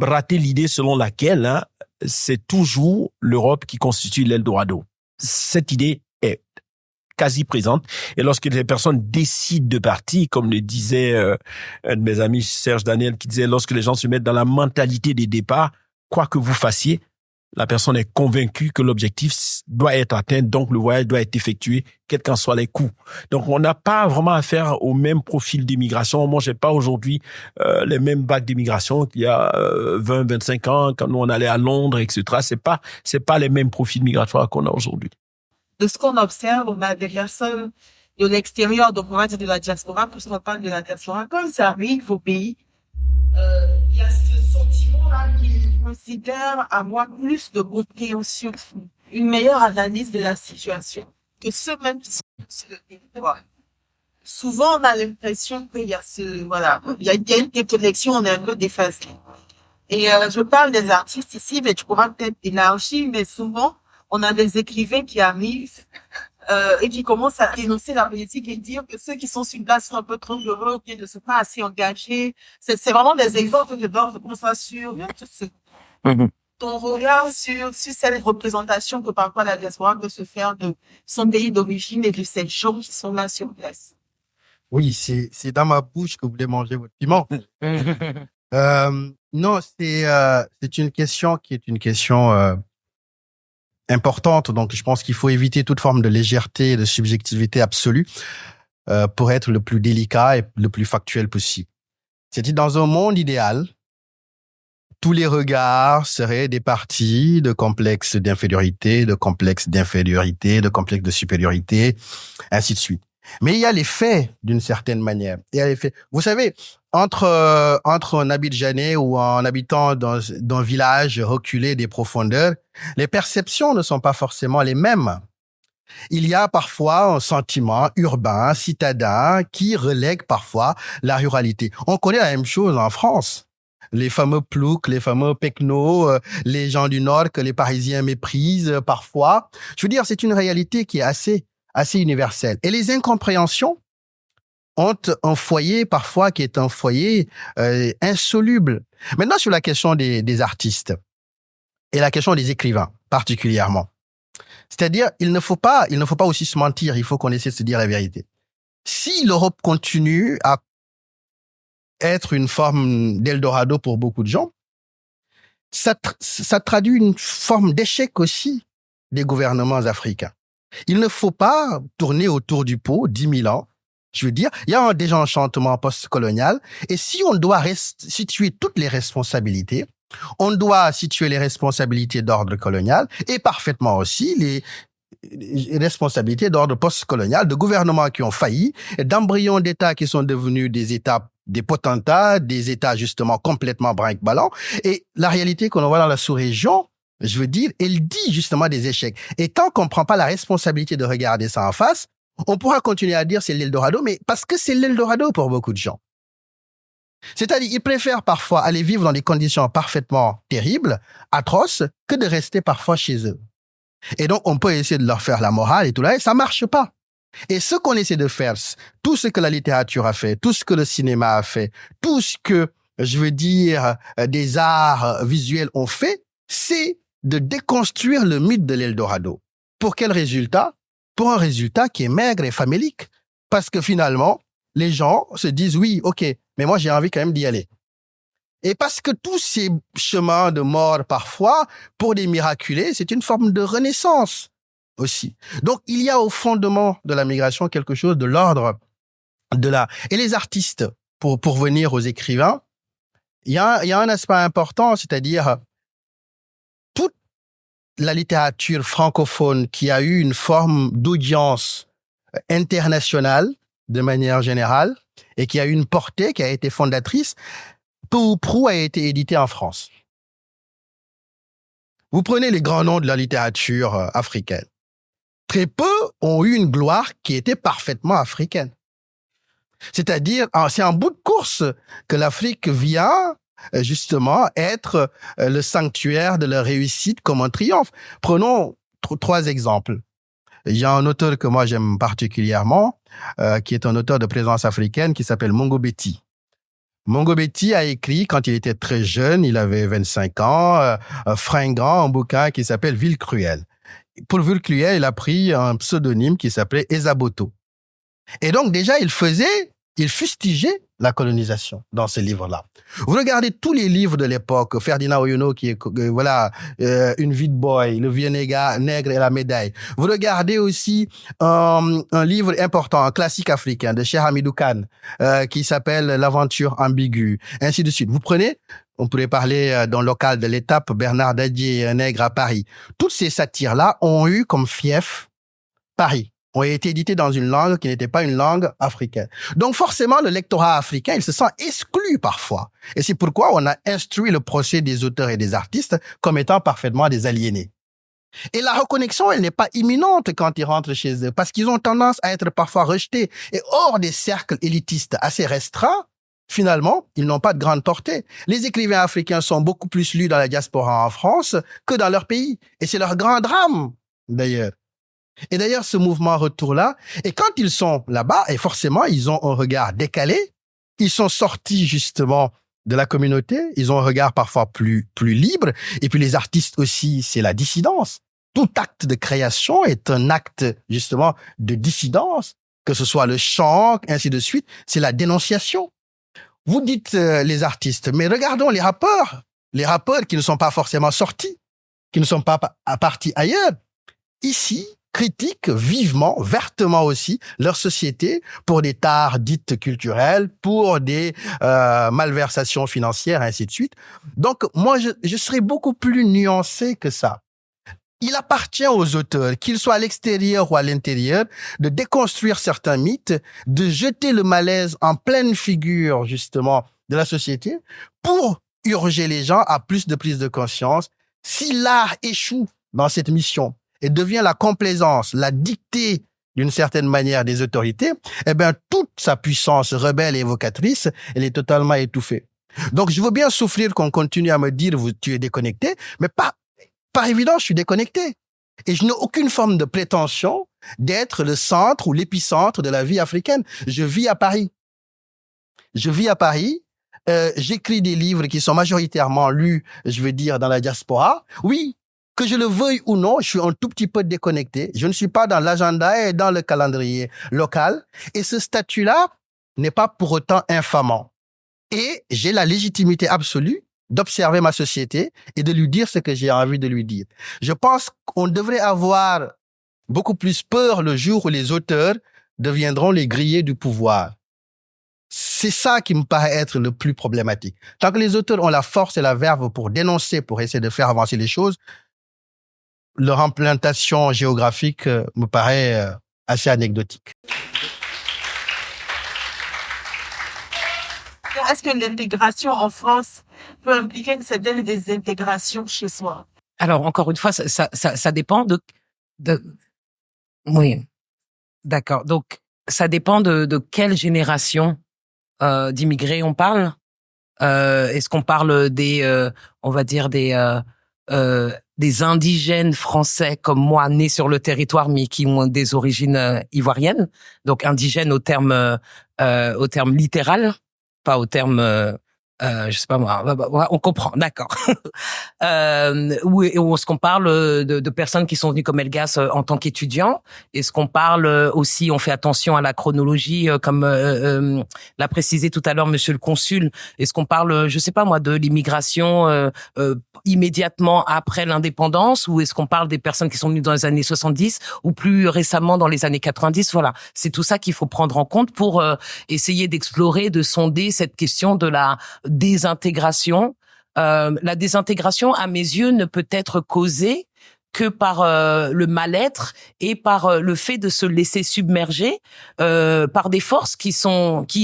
raté l'idée selon laquelle c'est toujours l'Europe qui constitue l'Eldorado. Cette idée est quasi présente. Et lorsque les personnes décident de partir, comme le disait un de mes amis, Serge Daniel, qui disait, lorsque les gens se mettent dans la mentalité des départs, quoi que vous fassiez, la personne est convaincue que l'objectif doit être atteint, donc le voyage doit être effectué, quels qu'en soient les coûts. Donc, on n'a pas vraiment affaire au même profil d'immigration. Moi, j'ai pas aujourd'hui les mêmes vagues d'immigration qu'il y a 20, 25 ans, quand nous, on allait à Londres, etc. C'est pas les mêmes profils migratoires qu'on a aujourd'hui. De ce qu'on observe, on a des personnes de l'extérieur, donc on va dire de la diaspora, puisqu'on parle de la diaspora. Quand ça arrive au pays, il y a ce sentiment-là qu'ils considèrent avoir plus de compréhension, une meilleure analyse de la situation que ceux-mêmes qui sont sur le territoire. Souvent, on a l'impression qu'il y a il y a une déconnexion, on est un peu déphasé. Et je parle des artistes ici, mais tu pourras peut-être élargir, mais souvent, on a des écrivains qui arrivent et qui commencent à dénoncer la politique et dire que ceux qui sont sur place sont un peu trop heureux, qui ne sont pas assez engagés. C'est vraiment des exemples que je conçois sur ton regard sur cette représentation que parfois la diaspora peut se faire de son pays d'origine et de ces gens qui sont là sur place. Oui, c'est dans ma bouche que vous voulez manger votre piment. Non, c'est une question qui est une question importante. Donc, je pense qu'il faut éviter toute forme de légèreté et de subjectivité absolue pour être le plus délicat et le plus factuel possible. C'est-à-dire, dans un monde idéal, tous les regards seraient départis de complexes d'infériorité, de complexes de supériorité, ainsi de suite. Mais il y a les faits, d'une certaine manière. Il y a les faits. Vous savez, entre un Abidjanais ou un habitant d'un village reculé des profondeurs, les perceptions ne sont pas forcément les mêmes. Il y a parfois un sentiment urbain, citadin, qui relègue parfois la ruralité. On connaît la même chose en France. Les fameux ploucs, les fameux pecnos, les gens du Nord que les Parisiens méprisent parfois. Je veux dire, c'est une réalité qui est assez universelle. Et les incompréhensions ont un foyer parfois qui est un foyer insoluble. Maintenant, sur la question des artistes et la question des écrivains particulièrement, C'est-à-dire, il ne faut pas aussi se mentir, il faut qu'on essaie de se dire la vérité. Si l'Europe continue à être une forme d'Eldorado pour beaucoup de gens, ça traduit une forme d'échec aussi des gouvernements africains. Il ne faut pas tourner autour du pot 10 000 ans. Je veux dire, il y a un désenchantement post-colonial, et si on doit situer toutes les responsabilités, on doit situer les responsabilités d'ordre colonial et parfaitement aussi les responsabilités d'ordre post-colonial de gouvernements qui ont failli, d'embryons d'États qui sont devenus des États, des potentats, des États justement complètement brinque-ballant. Et la réalité qu'on voit dans la sous-région, je veux dire, elle dit justement des échecs. Et tant qu'on ne prend pas la responsabilité de regarder ça en face, on pourra continuer à dire c'est l'Eldorado, mais parce que c'est l'Eldorado pour beaucoup de gens. C'est-à-dire, ils préfèrent parfois aller vivre dans des conditions parfaitement terribles, atroces, que de rester parfois chez eux. Et donc, on peut essayer de leur faire la morale et tout là, et ça marche pas. Et ce qu'on essaie de faire, tout ce que la littérature a fait, tout ce que le cinéma a fait, tout ce que, je veux dire, des arts visuels ont fait, c'est de déconstruire le mythe de l'Eldorado. Pour quel résultat? Pour un résultat qui est maigre et famélique. Parce que finalement, les gens se disent, oui, ok, mais moi j'ai envie quand même d'y aller. Et parce que tous ces chemins de mort parfois, pour des miraculés, c'est une forme de renaissance aussi. Donc il y a au fondement de la migration quelque chose de l'ordre de la... Et les artistes, pour venir aux écrivains, il y a un aspect important, c'est-à-dire toute la littérature francophone qui a eu une forme d'audience internationale de manière générale et qui a eu une portée, qui a été fondatrice, peu ou prou a été édité en France. Vous prenez les grands noms de la littérature africaine. Très peu ont eu une gloire qui était parfaitement africaine. C'est-à-dire, c'est en bout de course que l'Afrique vient justement être le sanctuaire de leur réussite comme un triomphe. Prenons 3 exemples. Il y a un auteur que moi j'aime particulièrement, qui est un auteur de présence africaine qui s'appelle Mongo Betty. Mongo Betty a écrit, quand il était très jeune, il avait 25 ans, fringant, un bouquin qui s'appelle Ville cruelle. Pour Ville cruelle, il a pris un pseudonyme qui s'appelait Esaboto. Et donc déjà, il fustigeait la colonisation dans ces livres-là. Vous regardez tous les livres de l'époque, Ferdinand Oyono qui est Une vie de boy, Le vieux nègre et la médaille. Vous regardez aussi un livre important, un classique africain de Cheikh Hamidou Kane qui s'appelle L'aventure ambiguë, ainsi de suite. Vous prenez, on pourrait parler dans le local de l'étape, Bernard Dadier, Un nègre à Paris. Toutes ces satires-là ont eu comme fief Paris, ont été édités dans une langue qui n'était pas une langue africaine. Donc forcément, le lectorat africain, il se sent exclu parfois. Et c'est pourquoi on a instruit le procès des auteurs et des artistes comme étant parfaitement des aliénés. Et la reconnexion, elle n'est pas imminente quand ils rentrent chez eux, parce qu'ils ont tendance à être parfois rejetés. Et hors des cercles élitistes assez restreints, finalement, ils n'ont pas de grande portée. Les écrivains africains sont beaucoup plus lus dans la diaspora en France que dans leur pays. Et c'est leur grand drame, d'ailleurs. Et d'ailleurs, ce mouvement retour-là, et quand ils sont là-bas, et forcément, ils ont un regard décalé, ils sont sortis justement de la communauté, ils ont un regard parfois plus libre, et puis les artistes aussi, c'est la dissidence. Tout acte de création est un acte justement de dissidence, que ce soit le chant, ainsi de suite, c'est la dénonciation. Vous dites les artistes, mais regardons les rappeurs qui ne sont pas forcément sortis, qui ne sont pas partis ailleurs. Ici, critiquent vivement, vertement aussi, leur société pour des tares dites culturelles, pour des malversations financières, ainsi de suite. Donc, moi, je serais beaucoup plus nuancé que ça. Il appartient aux auteurs, qu'ils soient à l'extérieur ou à l'intérieur, de déconstruire certains mythes, de jeter le malaise en pleine figure, justement, de la société, pour urger les gens à plus de prise de conscience. Si l'art échoue dans cette mission, et devient la complaisance, la dictée d'une certaine manière des autorités, eh bien, toute sa puissance rebelle et évocatrice, elle est totalement étouffée. Donc, je veux bien souffrir qu'on continue à me dire, tu es déconnecté, mais par évidence, je suis déconnecté. Et je n'ai aucune forme de prétention d'être le centre ou l'épicentre de la vie africaine. Je vis à Paris. J'écris des livres qui sont majoritairement lus, je veux dire, dans la diaspora. Oui, Que je le veuille ou non, je suis un tout petit peu déconnecté. Je ne suis pas dans l'agenda et dans le calendrier local. Et ce statut-là n'est pas pour autant infamant. Et j'ai la légitimité absolue d'observer ma société et de lui dire ce que j'ai envie de lui dire. Je pense qu'on devrait avoir beaucoup plus peur le jour où les auteurs deviendront les grillés du pouvoir. C'est ça qui me paraît être le plus problématique. Tant que les auteurs ont la force et la verve pour dénoncer, pour essayer de faire avancer les choses, leur implantation géographique me paraît assez anecdotique. Est-ce que l'intégration en France peut impliquer une certaine désintégration chez soi? Alors, encore une fois, ça dépend de... Oui, d'accord. Donc, ça dépend de quelle génération d'immigrés on parle. Est-ce qu'on parle des, on va dire des indigènes français comme moi, nés sur le territoire mais qui ont des origines ivoiriennes, donc indigènes au terme littéral, pas au terme je sais pas moi, on comprend, d'accord. Ou est-ce qu'on parle de personnes qui sont venues comme Elgas en tant qu'étudiants? Est-ce qu'on parle aussi, on fait attention à la chronologie, comme l'a précisé tout à l'heure Monsieur le Consul? Est-ce qu'on parle, je sais pas moi, de l'immigration immédiatement après l'indépendance, ou est-ce qu'on parle des personnes qui sont venues dans les années 70 ou plus récemment dans les années 90? Voilà, c'est tout ça qu'il faut prendre en compte pour essayer d'explorer, de sonder cette question de la désintégration. La désintégration, à mes yeux, ne peut être causée que par le mal-être et par le fait de se laisser submerger par des forces qui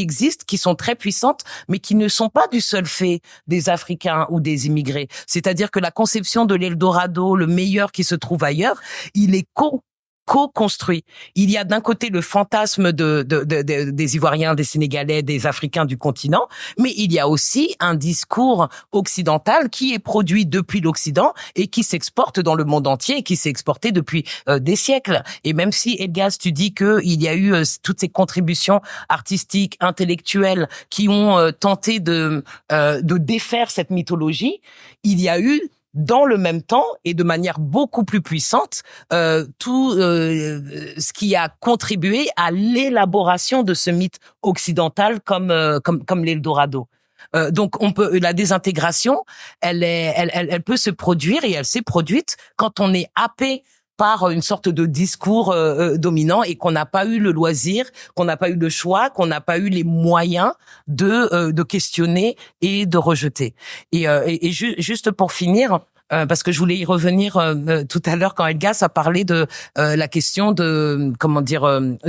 existent, qui sont très puissantes, mais qui ne sont pas du seul fait des Africains ou des immigrés. C'est-à-dire que la conception de l'Eldorado, le meilleur qui se trouve ailleurs, il est co-construit. Il y a d'un côté le fantasme des Ivoiriens, des Sénégalais, des Africains du continent, mais il y a aussi un discours occidental qui est produit depuis l'Occident et qui s'exporte dans le monde entier et qui s'est exporté depuis des siècles. Et même si, Elgas, tu dis que il y a eu toutes ces contributions artistiques, intellectuelles qui ont tenté de défaire cette mythologie, il y a eu dans le même temps et de manière beaucoup plus puissante tout ce qui a contribué à l'élaboration de ce mythe occidental comme l'Eldorado. Donc la désintégration, elle peut se produire, et elle s'est produite quand on est happé par une sorte de discours dominant et qu'on n'a pas eu le loisir, qu'on n'a pas eu le choix, qu'on n'a pas eu les moyens de questionner et de rejeter. Et juste pour finir, parce que je voulais y revenir tout à l'heure quand Elgas a parlé de la question de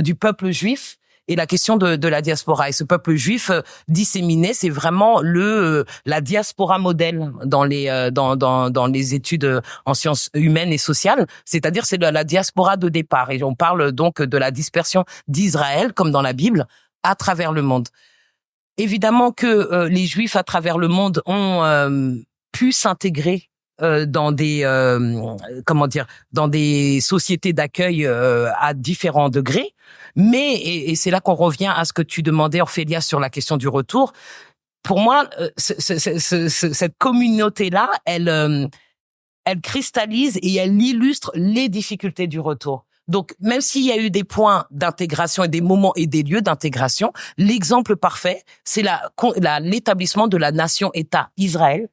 du peuple juif et la question de la diaspora. Et ce peuple juif disséminé, c'est vraiment la diaspora modèle dans les études en sciences humaines et sociales. C'est-à-dire, c'est la diaspora de départ. Et on parle donc de la dispersion d'Israël, comme dans la Bible, à travers le monde. Évidemment que les Juifs à travers le monde ont pu s'intégrer dans des dans des sociétés d'accueil à différents degrés, mais et c'est là qu'on revient à ce que tu demandais, Ophélia, sur la question du retour. Pour moi, cette communauté-là, elle cristallise et elle illustre les difficultés du retour. Donc, même s'il y a eu des points d'intégration et des moments et des lieux d'intégration, l'exemple parfait, c'est l'établissement de la nation-État Israël,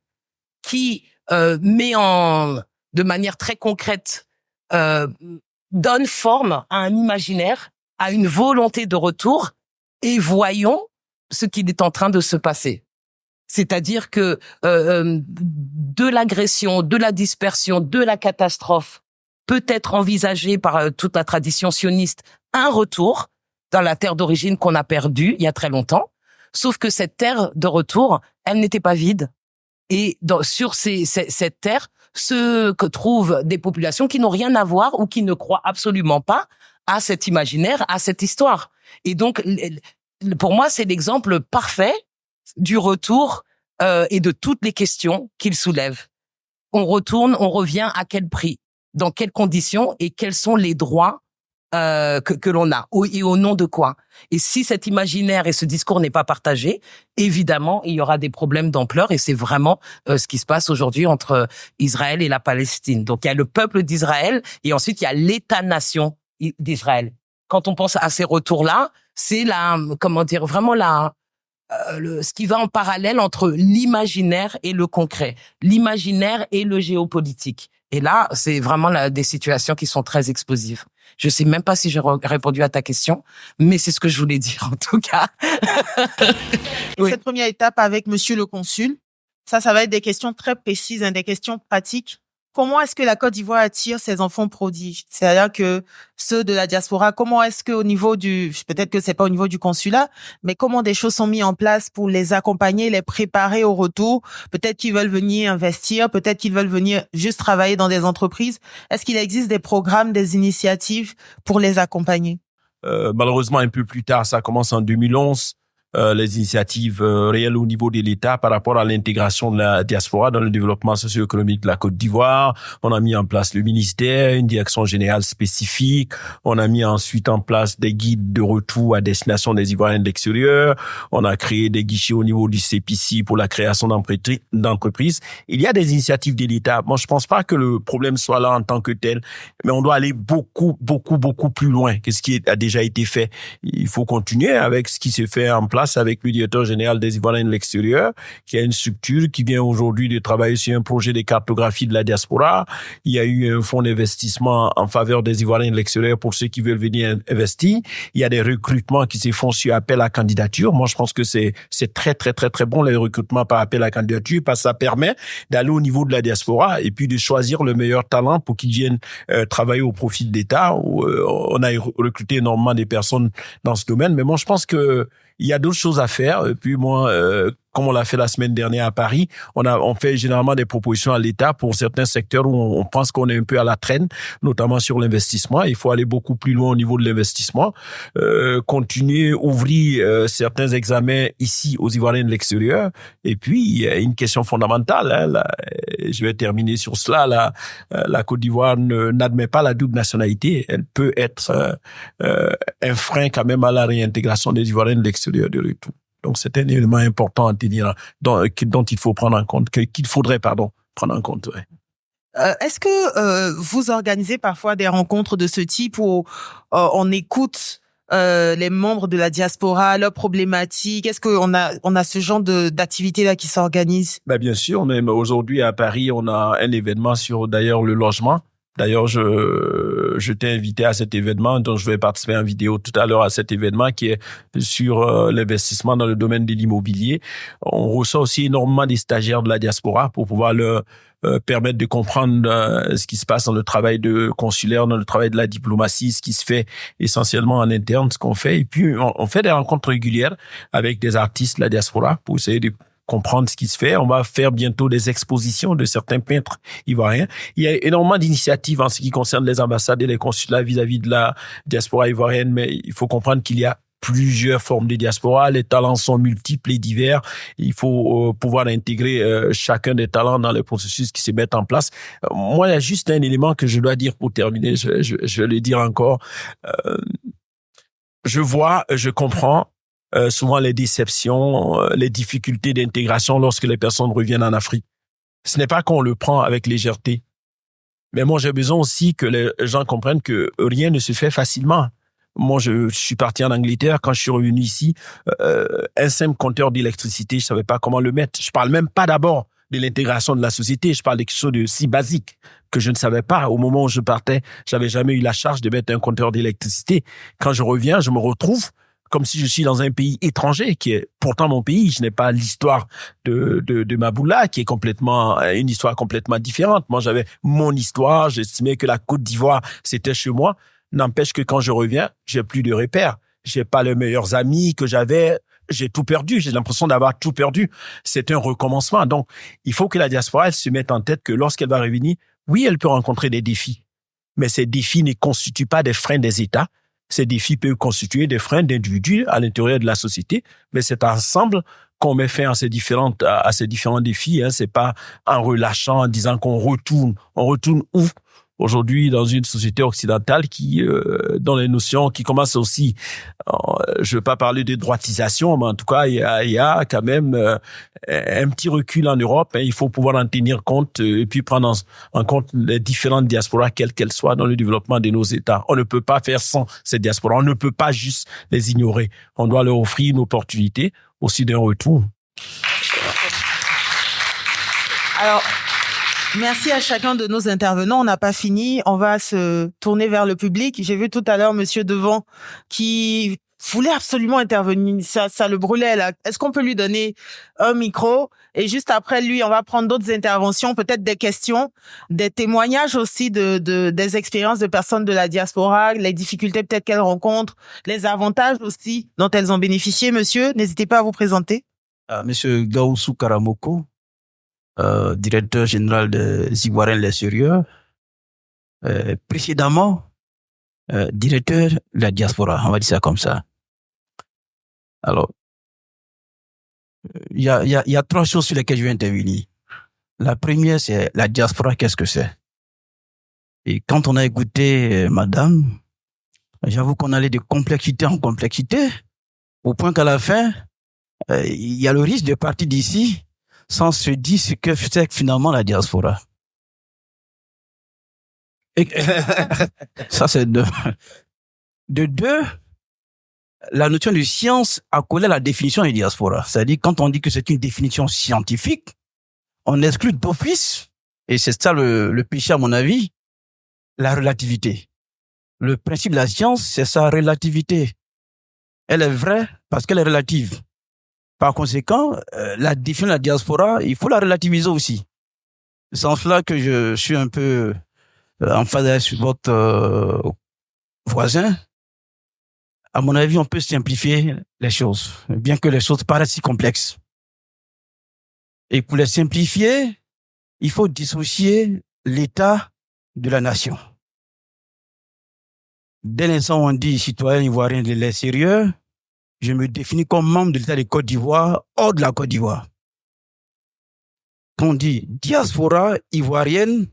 qui met de manière très concrète, donne forme à un imaginaire, à une volonté de retour, et voyons ce qu'il est en train de se passer. C'est-à-dire que de l'agression, de la dispersion, de la catastrophe, peut être envisagé par toute la tradition sioniste un retour dans la terre d'origine qu'on a perdue il y a très longtemps, sauf que cette terre de retour, elle n'était pas vide. Et sur cette terre se trouvent des populations qui n'ont rien à voir ou qui ne croient absolument pas à cet imaginaire, à cette histoire. Et donc, pour moi, c'est l'exemple parfait du retour et de toutes les questions qu'il soulève. On retourne, on revient à quel prix, dans quelles conditions et quels sont les droits que l'on a, et au nom de quoi. Et si cet imaginaire et ce discours n'est pas partagé, évidemment, il y aura des problèmes d'ampleur, et c'est vraiment ce qui se passe aujourd'hui entre Israël et la Palestine. Donc, il y a le peuple d'Israël, et ensuite, il y a l'État-nation d'Israël. Quand on pense à ces retours-là, c'est vraiment ce qui va en parallèle entre l'imaginaire et le concret, l'imaginaire et le géopolitique. Et là, c'est vraiment des situations qui sont très explosives. Je sais même pas si j'ai répondu à ta question, mais c'est ce que je voulais dire en tout cas. Oui. Cette première étape avec monsieur le consul, ça va être des questions très précises, des questions pratiques. Comment est-ce que la Côte d'Ivoire attire ses enfants prodiges? C'est-à-dire que ceux de la diaspora, comment est-ce que peut-être que c'est pas au niveau du consulat, mais comment des choses sont mises en place pour les accompagner, les préparer au retour? Peut-être qu'ils veulent venir investir, peut-être qu'ils veulent venir juste travailler dans des entreprises. Est-ce qu'il existe des programmes, des initiatives pour les accompagner? Malheureusement, un peu plus tard, ça commence en 2011. Les initiatives réelles au niveau de l'État par rapport à l'intégration de la diaspora dans le développement socio-économique de la Côte d'Ivoire. On a mis en place le ministère, une direction générale spécifique. On a mis ensuite en place des guides de retour à destination des Ivoiriens de l'extérieur. On a créé des guichets au niveau du CPC pour la création d'entreprises. Il y a des initiatives de l'État. Moi, je pense pas que le problème soit là en tant que tel, mais on doit aller beaucoup plus loin que ce qui a déjà été fait. Il faut continuer avec ce qui s'est fait en place avec le directeur général des Ivoiriens de l'extérieur, qui a une structure qui vient aujourd'hui de travailler sur un projet de cartographie de la diaspora. Il y a eu un fonds d'investissement en faveur des Ivoiriens de l'extérieur pour ceux qui veulent venir investir. Il y a des recrutements qui se font sur appel à candidature. Moi, je pense que c'est très bon, les recrutements par appel à candidature, parce que ça permet d'aller au niveau de la diaspora et puis de choisir le meilleur talent pour qu'ils viennent travailler au profit de l'État. On a recruté énormément de personnes dans ce domaine, mais moi, je pense que il y a d'autres choses à faire. Et puis moi, comme on l'a fait la semaine dernière à Paris, on fait généralement des propositions à l'État pour certains secteurs où on pense qu'on est un peu à la traîne, notamment sur l'investissement. Il faut aller beaucoup plus loin au niveau de l'investissement, continuer, ouvrir certains examens ici aux Ivoiriens de l'extérieur. Et puis, il y a une question fondamentale. Je vais terminer sur cela. La Côte d'Ivoire n'admet pas la double nationalité. Elle peut être un frein quand même à la réintégration des Ivoiriens de l'extérieur de retour. Donc, c'est un élément important à tenir, dont il faut prendre en compte, qu'il faudrait prendre en compte. Ouais. Est-ce que vous organisez parfois des rencontres de ce type où on écoute les membres de la diaspora, leurs problématiques? Est-ce qu'on a ce genre d'activité là qui s'organise? Bien sûr, même aujourd'hui à Paris, on a un événement sur d'ailleurs le logement. D'ailleurs, je t'ai invité à cet événement, dont je vais participer en vidéo tout à l'heure à cet événement qui est sur l'investissement dans le domaine de l'immobilier. On reçoit aussi énormément des stagiaires de la diaspora pour pouvoir leur permettre de comprendre ce qui se passe dans le travail de consulaire, dans le travail de la diplomatie, ce qui se fait essentiellement en interne, ce qu'on fait. Et puis, on fait des rencontres régulières avec des artistes de la diaspora pour essayer de comprendre ce qui se fait. On va faire bientôt des expositions de certains peintres ivoiriens. Il y a énormément d'initiatives en ce qui concerne les ambassades et les consulats vis-à-vis de la diaspora ivoirienne, mais il faut comprendre qu'il y a plusieurs formes de diaspora. Les talents sont multiples et divers. Il faut pouvoir intégrer chacun des talents dans les processus qui se mettent en place. Moi, il y a juste un élément que je dois dire pour terminer. Je vais le dire encore. Je comprends souvent les déceptions, les difficultés d'intégration lorsque les personnes reviennent en Afrique. Ce n'est pas qu'on le prend avec légèreté. Mais moi, j'ai besoin aussi que les gens comprennent que rien ne se fait facilement. Moi, je suis parti en Angleterre. Quand je suis revenu ici, un simple compteur d'électricité, je savais pas comment le mettre. Je parle même pas d'abord de l'intégration de la société. Je parle de quelque chose de si basique que je ne savais pas. Au moment où je partais, j'avais jamais eu la charge de mettre un compteur d'électricité. Quand je reviens, je me retrouve comme si je suis dans un pays étranger qui est pourtant mon pays. Je n'ai pas l'histoire de Maboula, qui est une histoire complètement différente. Moi, j'avais mon histoire. J'estimais que la Côte d'Ivoire, c'était chez moi. N'empêche que quand je reviens, j'ai plus de repères. J'ai pas les meilleurs amis que j'avais. J'ai tout perdu. J'ai l'impression d'avoir tout perdu. C'est un recommencement. Donc, il faut que la diaspora, elle se mette en tête que lorsqu'elle va revenir, oui, elle peut rencontrer des défis. Mais ces défis ne constituent pas des freins des États. Ces défis peuvent constituer des freins d'individus à l'intérieur de la société, mais c'est ensemble qu'on met fin à ces différents défis. C'est pas en relâchant, en disant qu'on retourne. On retourne où? aujourd'hui dans une société occidentale qui, dans les notions qui commencent aussi, je veux pas parler de droitisation, mais en tout cas, il y a quand même un petit recul en Europe. Il faut pouvoir en tenir compte et puis prendre en compte les différentes diasporas, quelles qu'elles soient, dans le développement de nos États. On ne peut pas faire sans ces diasporas. On ne peut pas juste les ignorer. On doit leur offrir une opportunité aussi d'un retour. Alors, merci à chacun de nos intervenants. On n'a pas fini. On va se tourner vers le public. J'ai vu tout à l'heure Monsieur Devant qui voulait absolument intervenir. Ça le brûlait là. Est-ce qu'on peut lui donner un micro? Et juste après lui, on va prendre d'autres interventions, peut-être des questions, des témoignages aussi des expériences de personnes de la diaspora, les difficultés peut-être qu'elles rencontrent, les avantages aussi dont elles ont bénéficié. Monsieur, n'hésitez pas à vous présenter. Monsieur Gaoussou Karamoko, directeur général des Ivoiriens les Sérieux, précédemment directeur de la diaspora, on va dire ça comme ça. Alors, il y a trois choses sur lesquelles je vais intervenir. La première, c'est la diaspora, qu'est-ce que c'est? Et quand on a écouté madame, j'avoue qu'on allait de complexité en complexité, au point qu'à la fin, il y a le risque de partir d'ici sans se dire ce que c'est finalement la diaspora. Et ça, c'est deux. De deux, la notion de science a collé à la définition de diaspora. C'est-à-dire, quand on dit que c'est une définition scientifique, on exclut d'office, et c'est ça le péché à mon avis, la relativité. Le principe de la science, c'est sa relativité. Elle est vraie parce qu'elle est relative. Par conséquent, la définition de la diaspora, il faut la relativiser aussi. C'est en cela que je suis un peu en phase avec votre voisin. À mon avis, on peut simplifier les choses, bien que les choses paraissent si complexes. Et pour les simplifier, il faut dissocier l'État de la nation. Dès l'instant où on dit citoyen ivoirien de l'Est sérieux, je me définis comme membre de l'État de Côte d'Ivoire, hors de la Côte d'Ivoire. Quand on dit diaspora ivoirienne,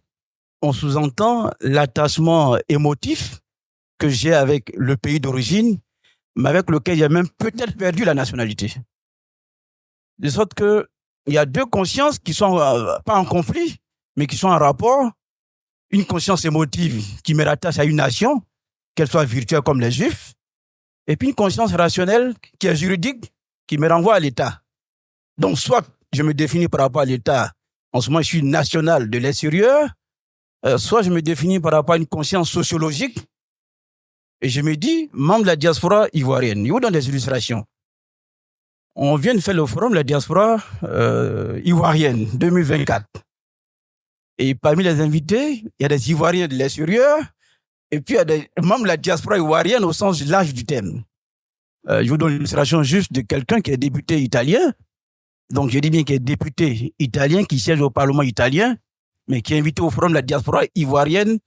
on sous-entend l'attachement émotif que j'ai avec le pays d'origine, mais avec lequel j'ai même peut-être perdu la nationalité. De sorte que il y a deux consciences qui sont pas en conflit, mais qui sont en rapport. Une conscience émotive qui me rattache à une nation, qu'elle soit virtuelle comme les Juifs, et puis une conscience rationnelle qui est juridique, qui me renvoie à l'État. Donc, soit je me définis par rapport à l'État, en ce moment je suis national de l'extérieur, soit je me définis par rapport à une conscience sociologique, et je me dis membre de la diaspora ivoirienne. Je vous donne des illustrations. On vient de faire le forum de la diaspora ivoirienne 2024. Et parmi les invités, il y a des Ivoiriens de l'extérieur, et puis il y a des membres de la diaspora ivoirienne au sens large du terme. Je vous donne l'illustration juste de quelqu'un qui est député italien. Donc je dis bien qu'il est député italien, qui siège au Parlement italien, mais qui est invité au forum de la diaspora ivoirienne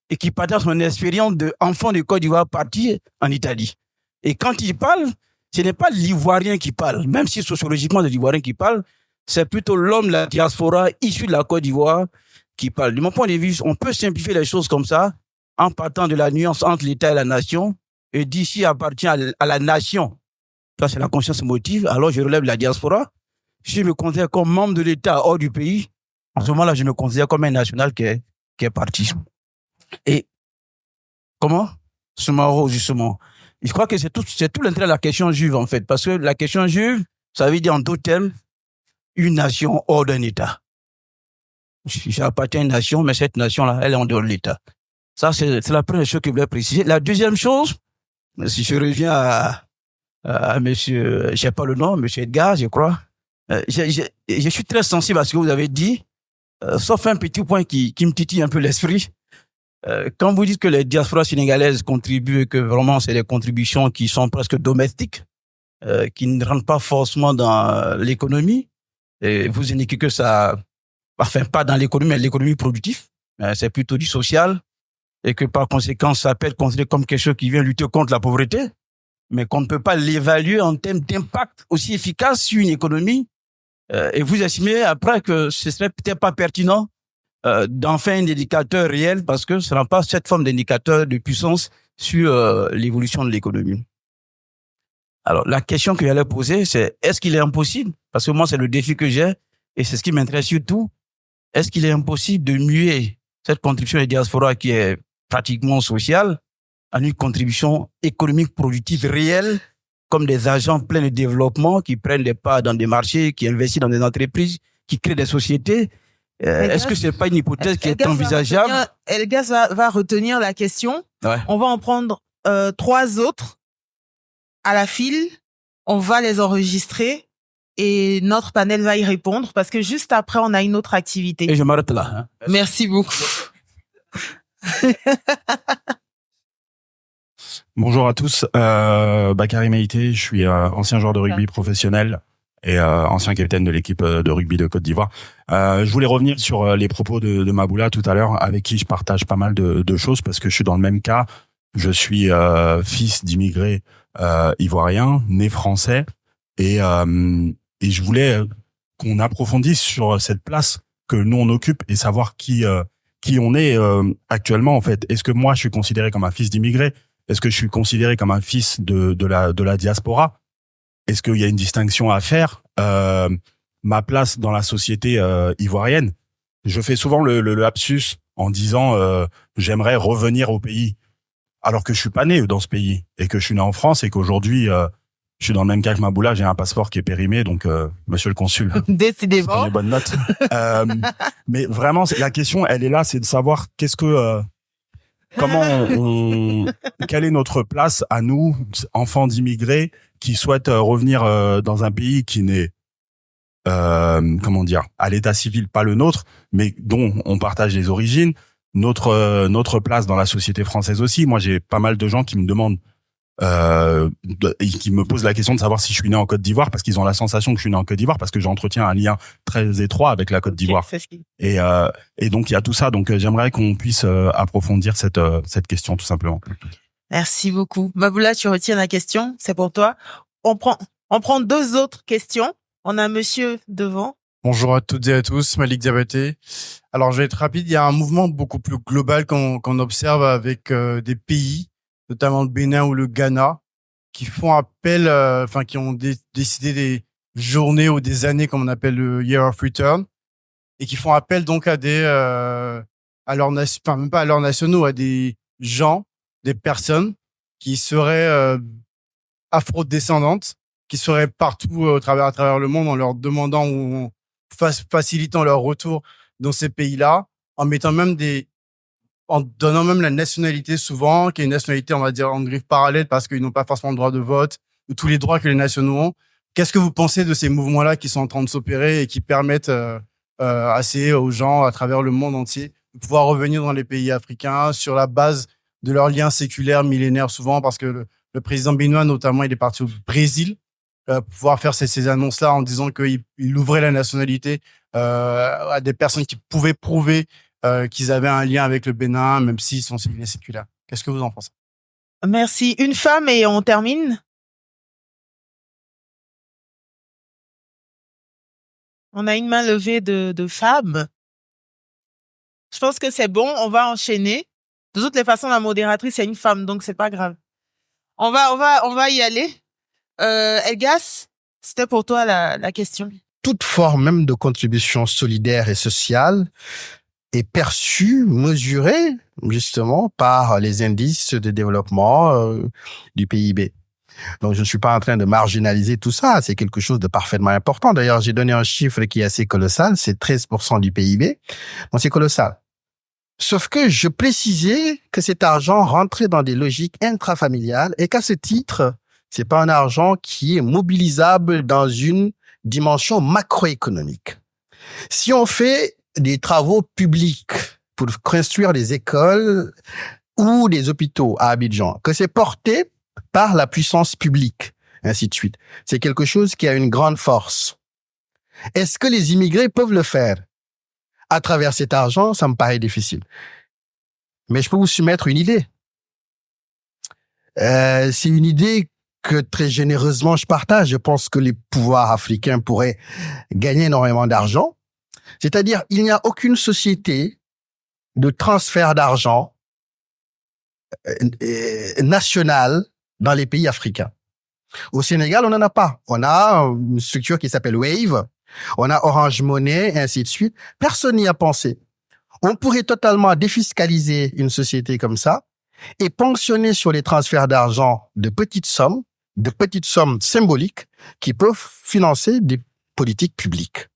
et qui partage son expérience d'enfant de Côte d'Ivoire parti en Italie. Et quand il parle, ce n'est pas l'Ivoirien qui parle, même si sociologiquement c'est l'Ivoirien qui parle, c'est plutôt l'homme de la diaspora issu de la Côte d'Ivoire qui parle. De mon point de vue, on peut simplifier les choses comme ça, en partant de la nuance entre l'État et la nation, et d'ici appartient à la nation. Ça, c'est la conscience émotive. Alors, je relève la diaspora. Si je me considère comme membre de l'État hors du pays, en ce moment-là, je me considère comme un national qui est parti. Et comment? Sumaro, justement. Je crois que c'est tout l'intérêt de la question juive, en fait. Parce que la question juive, ça veut dire en d'autres termes, une nation hors d'un État. J'appartiens à une nation, mais cette nation-là, elle est en dehors de l'État. Ça, c'est la première chose que je voulais préciser. La deuxième chose, si je reviens à monsieur, je sais pas le nom, monsieur Edgar, je crois, je suis très sensible à ce que vous avez dit, sauf un petit point qui me titille un peu l'esprit. Quand vous dites que les diasporas sénégalaises contribuent et que vraiment c'est des contributions qui sont presque domestiques, qui ne rentrent pas forcément dans l'économie, et vous indiquez que ça, enfin pas dans l'économie, mais l'économie productive, c'est plutôt du social, et que par conséquent ça peut être considéré comme quelque chose qui vient lutter contre la pauvreté, mais qu'on ne peut pas l'évaluer en termes d'impact aussi efficace sur une économie. Et vous estimez après que ce serait peut-être pas pertinent d'en faire un indicateur réel parce que ça n'a pas cette forme d'indicateur de puissance sur l'évolution de l'économie. Alors, la question que j'allais poser, c'est est-ce qu'il est impossible, parce que moi, c'est le défi que j'ai et c'est ce qui m'intéresse surtout, est-ce qu'il est impossible de muer cette contribution des diasporas qui est pratiquement sociale en une contribution économique productive réelle comme des agents pleins de développement qui prennent des parts dans des marchés, qui investissent dans des entreprises, qui créent des sociétés. Est-ce que c'est pas une hypothèse qui est envisageable? Elgas va retenir la question. Ouais. On va en prendre 3 autres à la file. On va les enregistrer et notre panel va y répondre parce que juste après, on a une autre activité. Et je m'arrête là. Hein. Merci beaucoup. Bonjour à tous, Bakary Meïté, je suis ancien joueur de rugby professionnel et ancien capitaine de l'équipe de rugby de Côte d'Ivoire. Je voulais revenir sur les propos de Maboula tout à l'heure, avec qui je partage pas mal de choses parce que je suis dans le même cas. Je suis fils d'immigrés ivoiriens, né français, et je voulais qu'on approfondisse sur cette place que nous on occupe et savoir qui on est actuellement en fait. Est-ce que moi je suis considéré comme un fils d'immigré? Est-ce que je suis considéré comme un fils de la diaspora? Est-ce qu'il y a une distinction à faire? Ma place dans la société ivoirienne, je fais souvent le lapsus en disant j'aimerais revenir au pays, alors que je suis pas né dans ce pays et que je suis né en France et qu'aujourd'hui je suis dans le même cas que Maboula, j'ai un passeport qui est périmé, donc monsieur le consul, décidément, prenez bonne note. Mais vraiment, la question, elle est là, c'est de savoir quelle est notre place à nous, enfants d'immigrés, qui souhaitent revenir dans un pays qui n'est, à l'état civil, pas le nôtre, mais dont on partage les origines, notre place dans la société française aussi. Moi, j'ai pas mal de gens qui me demandent, qui me posent la question de savoir si je suis né en Côte d'Ivoire, parce qu'ils ont la sensation que je suis né en Côte d'Ivoire, parce que j'entretiens un lien très étroit avec la Côte d'Ivoire. Et donc il y a tout ça. Donc j'aimerais qu'on puisse approfondir cette question tout simplement. Merci beaucoup. Maboula, tu retiens la question, c'est pour toi. On prend 2 autres questions. On a monsieur devant. Bonjour à toutes et à tous, Malik Diabaté. Alors je vais être rapide. Il y a un mouvement beaucoup plus global qu'on observe avec des pays, notamment le Bénin ou le Ghana, qui font appel, qui ont décidé des journées ou des années, comme on appelle le Year of Return, et qui font appel donc à même pas à leurs nationaux, à des gens, des personnes qui seraient afro-descendantes, qui seraient partout à travers le monde, en leur demandant ou facilitant leur retour dans ces pays-là, en donnant même la nationalité souvent, qui est une nationalité, on va dire, en griffe parallèle parce qu'ils n'ont pas forcément le droit de vote ou tous les droits que les nationaux ont. Qu'est-ce que vous pensez de ces mouvements-là qui sont en train de s'opérer et qui permettent assez aux gens à travers le monde entier de pouvoir revenir dans les pays africains sur la base de leurs liens séculaires millénaires souvent, parce que le président Benoît, notamment, il est parti au Brésil pour pouvoir faire ces annonces-là en disant qu'il ouvrait la nationalité à des personnes qui pouvaient prouver qu'ils avaient un lien avec le Bénin, même s'ils sont civils et séculaires. Qu'est-ce que vous en pensez? Merci. Une femme et on termine. On a une main levée de femmes. Je pense que c'est bon, on va enchaîner. De toutes les façons, la modératrice est une femme, donc c'est pas grave. On va y aller. Elgas, c'était pour toi la question. Toute forme même de contribution solidaire et sociale est perçue, mesurée, justement, par les indices de développement du PIB. Donc, je ne suis pas en train de marginaliser tout ça. C'est quelque chose de parfaitement important. D'ailleurs, j'ai donné un chiffre qui est assez colossal. C'est 13% du PIB. Donc, c'est colossal. Sauf que je précisais que cet argent rentrait dans des logiques intrafamiliales et qu'à ce titre, c'est pas un argent qui est mobilisable dans une dimension macroéconomique. Si on fait des travaux publics pour construire des écoles ou des hôpitaux à Abidjan, que c'est porté par la puissance publique, ainsi de suite, c'est quelque chose qui a une grande force. Est-ce que les immigrés peuvent le faire? À travers cet argent, ça me paraît difficile. Mais je peux vous soumettre une idée. C'est une idée que très généreusement je partage. Je pense que les pouvoirs africains pourraient gagner énormément d'argent C'est-à-dire, il n'y a aucune société de transfert d'argent nationale dans les pays africains. Au Sénégal, on n'en a pas. On a une structure qui s'appelle Wave, on a Orange Money, et ainsi de suite. Personne n'y a pensé. On pourrait totalement défiscaliser une société comme ça et ponctionner sur les transferts d'argent de petites sommes symboliques qui peuvent financer des politiques publiques.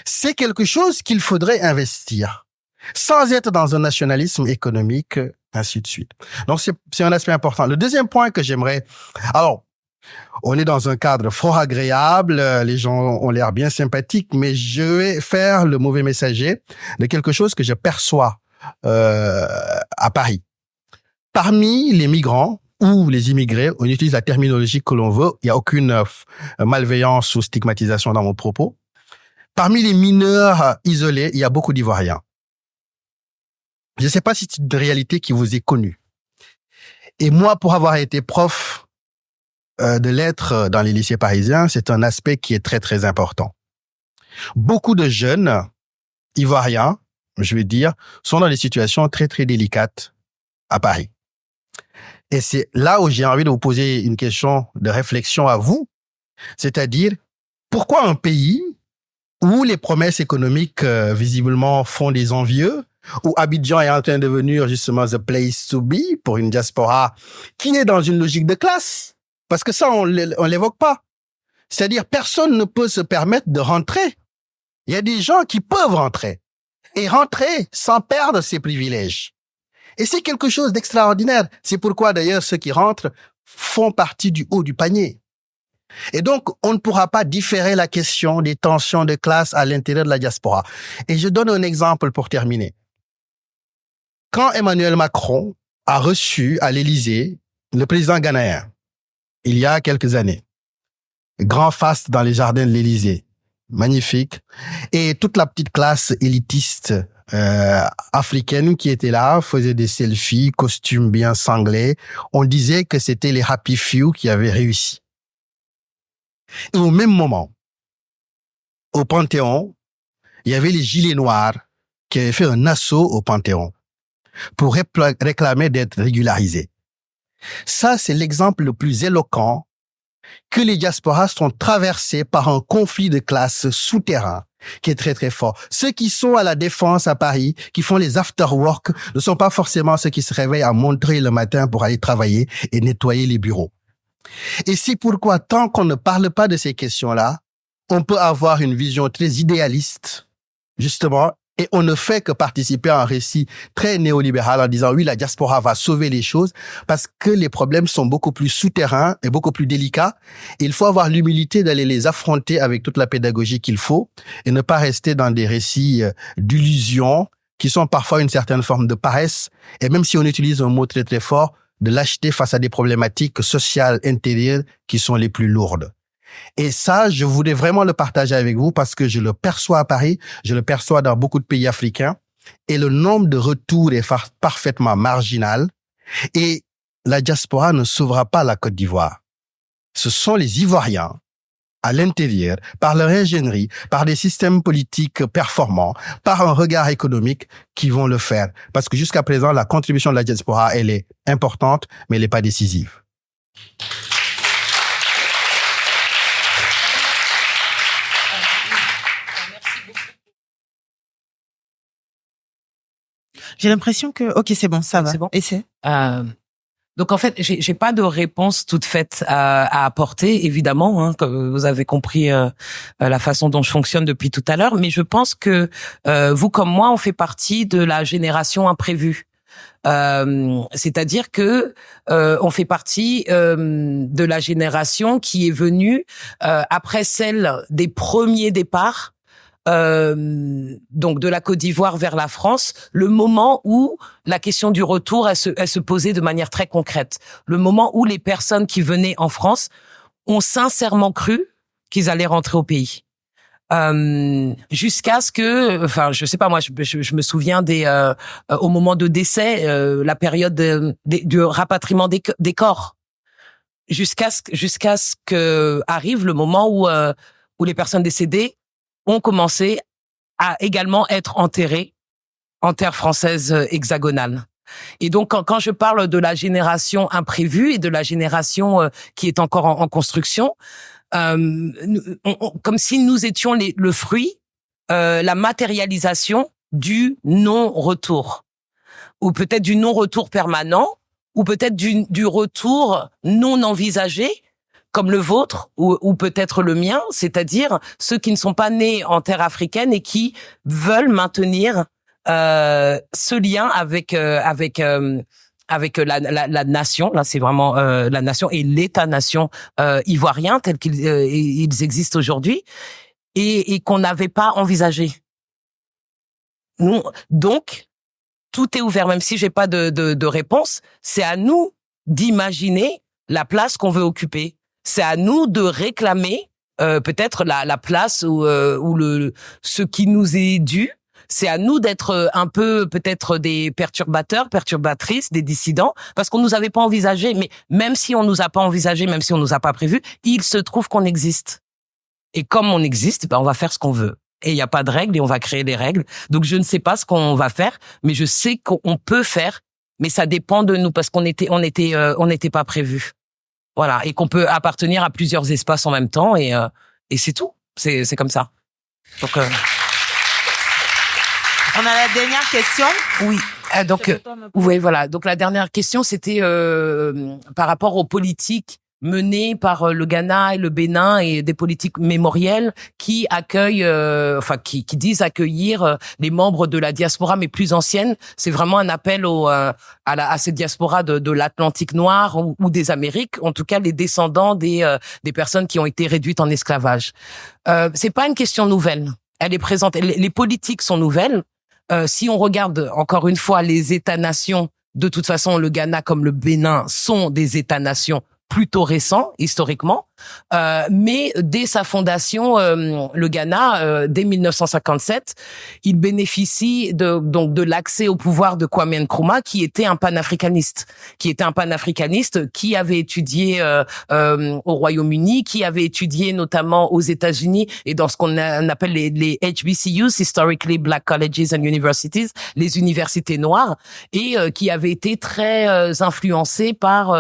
C'est quelque chose qu'il faudrait investir sans être dans un nationalisme économique, ainsi de suite. Donc, c'est un aspect important. Le deuxième point que j'aimerais... Alors, on est dans un cadre fort agréable, les gens ont l'air bien sympathiques, mais je vais faire le mauvais messager de quelque chose que je perçois à Paris. Parmi les migrants ou les immigrés, on utilise la terminologie que l'on veut, il n'y a aucune malveillance ou stigmatisation dans mon propos. Parmi les mineurs isolés, il y a beaucoup d'Ivoiriens. Je ne sais pas si c'est une réalité qui vous est connue. Et moi, pour avoir été prof de lettres dans les lycées parisiens, c'est un aspect qui est très, très important. Beaucoup de jeunes Ivoiriens, je vais dire, sont dans des situations très, très délicates à Paris. Et c'est là où j'ai envie de vous poser une question de réflexion à vous, c'est-à-dire, pourquoi un pays où les promesses économiques visiblement font des envieux, où Abidjan est en train de devenir justement the place to be pour une diaspora qui est dans une logique de classe, parce que ça, on l'évoque pas. C'est-à-dire, personne ne peut se permettre de rentrer. Il y a des gens qui peuvent rentrer et rentrer sans perdre ses privilèges. Et c'est quelque chose d'extraordinaire. C'est pourquoi d'ailleurs ceux qui rentrent font partie du haut du panier. Et donc, on ne pourra pas différer la question des tensions de classe à l'intérieur de la diaspora. Et je donne un exemple pour terminer. Quand Emmanuel Macron a reçu à l'Élysée le président ghanéen, il y a quelques années, grand faste dans les jardins de l'Élysée, magnifique, et toute la petite classe élitiste africaine qui était là faisait des selfies, costumes bien sanglés. On disait que c'était les happy few qui avaient réussi. Et au même moment, au Panthéon, il y avait les Gilets noirs qui avaient fait un assaut au Panthéon pour réclamer d'être régularisés. Ça, c'est l'exemple le plus éloquent que les diasporas sont traversées par un conflit de classe souterrain qui est très, très fort. Ceux qui sont à la Défense à Paris, qui font les after-work, ne sont pas forcément ceux qui se réveillent à Montreuil le matin pour aller travailler et nettoyer les bureaux. Et c'est pourquoi, tant qu'on ne parle pas de ces questions-là, on peut avoir une vision très idéaliste, justement, et on ne fait que participer à un récit très néolibéral en disant oui, la diaspora va sauver les choses parce que les problèmes sont beaucoup plus souterrains et beaucoup plus délicats. Et il faut avoir l'humilité d'aller les affronter avec toute la pédagogie qu'il faut et ne pas rester dans des récits d'illusions qui sont parfois une certaine forme de paresse. Et même si on utilise un mot très très fort, de lâcheté face à des problématiques sociales intérieures qui sont les plus lourdes. Et ça, je voulais vraiment le partager avec vous parce que je le perçois à Paris, je le perçois dans beaucoup de pays africains et le nombre de retours est parfaitement marginal et la diaspora ne sauvera pas la Côte d'Ivoire. Ce sont les Ivoiriens à l'intérieur, par leur ingénierie, par des systèmes politiques performants, par un regard économique qui vont le faire. Parce que jusqu'à présent, la contribution de la diaspora, elle est importante, mais elle n'est pas décisive. J'ai l'impression que... Ok, c'est bon, ça va. C'est bon. Et c'est Donc en fait, j'ai pas de réponse toute faite à apporter, évidemment, hein, comme vous avez compris la façon dont je fonctionne depuis tout à l'heure. Mais je pense que vous comme moi, on fait partie de la génération imprévue. C'est-à-dire que on fait partie de la génération qui est venue après celle des premiers départs. Donc de la Côte d'Ivoire vers la France, le moment où la question du retour elle se posait de manière très concrète, le moment où les personnes qui venaient en France ont sincèrement cru qu'ils allaient rentrer au pays, jusqu'à ce que, enfin je sais pas moi, je me souviens au moment de décès, la période du rapatriement des corps, jusqu'à ce que arrive le moment où les personnes décédées ont commencé à également être enterré en terre française hexagonale. Et donc, quand je parle de la génération imprévue et de la génération qui est encore en construction, comme si nous étions le fruit, la matérialisation du non-retour, ou peut-être du non-retour permanent, ou peut-être du retour non envisagé, comme le vôtre ou peut-être le mien, c'est-à-dire ceux qui ne sont pas nés en terre africaine et qui veulent maintenir ce lien avec la nation. Là, c'est vraiment la nation et l'État-nation ivoirien tel qu'ils ils existent aujourd'hui et qu'on n'avait pas envisagé. Donc, tout est ouvert, même si j'ai pas de réponse. C'est à nous d'imaginer la place qu'on veut occuper. C'est à nous de réclamer peut-être la place ou ce qui nous est dû. C'est à nous d'être un peu peut-être des perturbatrices, des dissidents, parce qu'on nous avait pas envisagé. Mais même si on nous a pas envisagé, même si on nous a pas prévu, il se trouve qu'on existe. Et comme on existe, on va faire ce qu'on veut. Et il n'y a pas de règles et on va créer des règles. Donc je ne sais pas ce qu'on va faire, mais je sais qu'on peut faire, mais ça dépend de nous parce qu'on n'était pas prévu. Voilà, et qu'on peut appartenir à plusieurs espaces en même temps et c'est tout. C'est comme ça. Donc on a la dernière question. Oui. Donc oui, voilà. Donc la dernière question c'était par rapport aux politiques menées par le Ghana et le Bénin et des politiques mémorielles qui accueillent, qui disent accueillir les membres de la diaspora mais plus ancienne. C'est vraiment un appel à cette diaspora de l'Atlantique noir ou des Amériques, en tout cas les descendants des personnes qui ont été réduites en esclavage. C'est pas une question nouvelle. Elle est présente. Les politiques sont nouvelles. Si on regarde encore une fois les États-nations, de toute façon le Ghana comme le Bénin sont des États-nations plutôt récent historiquement, mais dès sa fondation, le Ghana, dès 1957, il bénéficie de l'accès au pouvoir de Kwame Nkrumah, qui était un panafricaniste, qui avait étudié au Royaume-Uni, qui avait étudié notamment aux États-Unis et dans ce qu'on appelle les HBCUs, Historically Black Colleges and Universities, les universités noires, et qui avait été très influencé par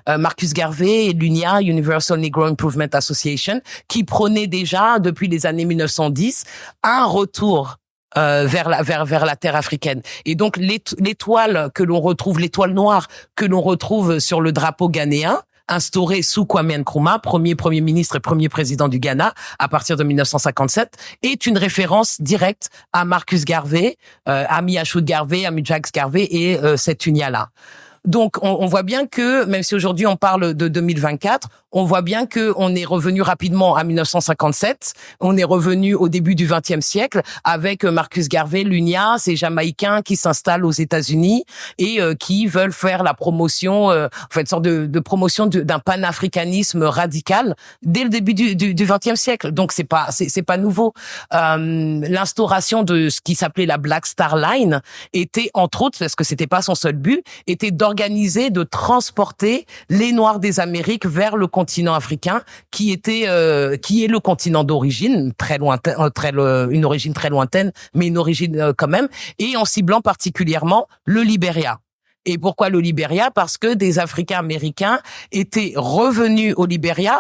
Marcus Garvey et l'UNIA, Universal Negro Improvement Association, qui prônait déjà depuis les années 1910 un retour vers la terre africaine. Et donc l'étoile que l'on retrouve, l'étoile noire que l'on retrouve sur le drapeau ghanéen, instauré sous Kwame Nkrumah, premier ministre et premier président du Ghana à partir de 1957, est une référence directe à Marcus Garvey, à Miachoud Garvey, à Jacques Garvey et cette UNIA-là. Donc, on voit bien que, même si aujourd'hui on parle de 2024, on voit bien que on est revenu rapidement à 1957. On est revenu au début du XXe siècle avec Marcus Garvey, l'UNIA, ces Jamaïcains qui s'installent aux États-Unis et qui veulent faire la promotion, une sorte de promotion d'un panafricanisme radical dès le début du XXe siècle. Donc c'est pas nouveau. L'instauration de ce qui s'appelait la Black Star Line était, entre autres, parce que c'était pas son seul but, était d'organiser, de transporter les Noirs des Amériques vers le continent africain, qui est le continent d'origine, très lointain, une origine très lointaine, mais une origine quand même, et en ciblant particulièrement le Libéria. Et pourquoi le Libéria? Parce que des Africains américains étaient revenus au Libéria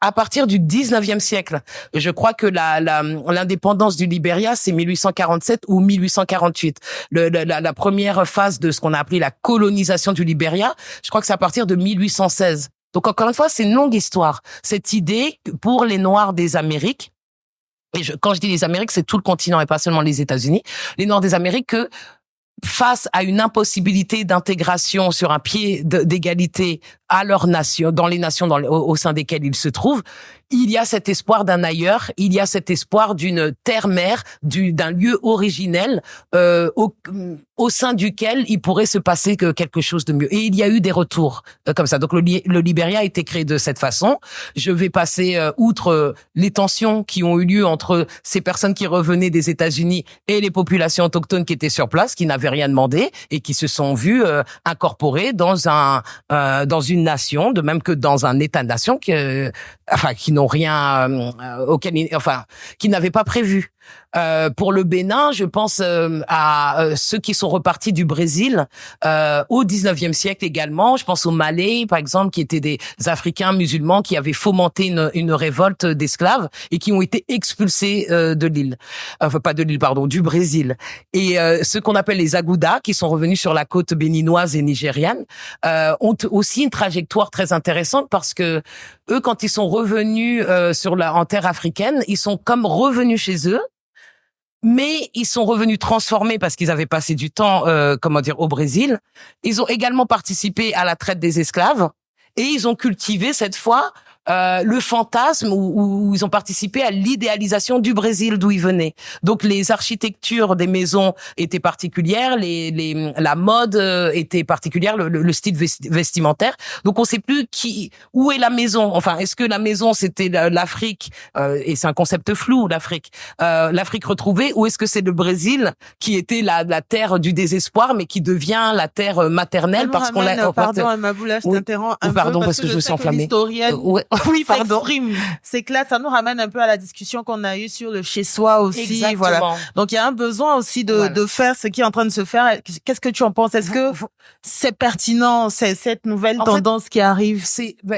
à partir du 19e siècle. Je crois que l'indépendance du Libéria, c'est 1847 ou 1848. La première phase de ce qu'on a appelé la colonisation du Libéria, je crois que c'est à partir de 1816. Donc encore une fois, c'est une longue histoire. Cette idée pour les Noirs des Amériques, et quand je dis les Amériques, c'est tout le continent et pas seulement les États-Unis, les Noirs des Amériques, que face à une impossibilité d'intégration sur un pied d'égalité à leur nation, dans les nations au sein desquelles ils se trouvent, il y a cet espoir d'un ailleurs, il y a cet espoir d'une terre-mère, d'un lieu originel au sein duquel il pourrait se passer quelque chose de mieux. Et il y a eu des retours comme ça. Donc le Libéria a été créé de cette façon. Je vais passer outre les tensions qui ont eu lieu entre ces personnes qui revenaient des États-Unis et les populations autochtones qui étaient sur place, qui n'avaient rien demandé et qui se sont vues incorporées dans une nation, de même que dans un État-nation qui n'ont rien, qui n'avaient pas prévu. Pour le Bénin, je pense à ceux qui sont repartis du Brésil au 19e siècle également. Je pense aux Malais, par exemple, qui étaient des Africains musulmans qui avaient fomenté une révolte d'esclaves et qui ont été expulsés de l'île. Enfin, pas de l'île, pardon, du Brésil. Et ceux qu'on appelle les Agoudas, qui sont revenus sur la côte béninoise et nigériane, ont aussi une trajectoire très intéressante parce que eux, quand ils sont revenus en terre africaine, ils sont comme revenus chez eux, mais ils sont revenus transformés parce qu'ils avaient passé du temps, au Brésil. Ils ont également participé à la traite des esclaves et ils ont cultivé cette fois le fantasme où ils ont participé à l'idéalisation du Brésil d'où ils venaient. Donc les architectures des maisons étaient particulières, la mode était particulière, le style vestimentaire. Donc on sait plus où est la maison. Enfin, est-ce que la maison c'était l'Afrique et c'est un concept flou, l'Afrique retrouvée, ou est-ce que c'est le Brésil qui était la terre du désespoir mais qui devient la terre maternelle parce qu'on l'a. Pardon, Maboula, je t'interromps un peu. Pardon, parce que je me suis enflammée. Oui, pardon. C'est que là, ça nous ramène un peu à la discussion qu'on a eue sur le chez-soi aussi. Exactement. Voilà. Donc, il y a un besoin aussi de faire ce qui est en train de se faire. Qu'est-ce que tu en penses? Est-ce que c'est pertinent, cette nouvelle tendance qui arrive?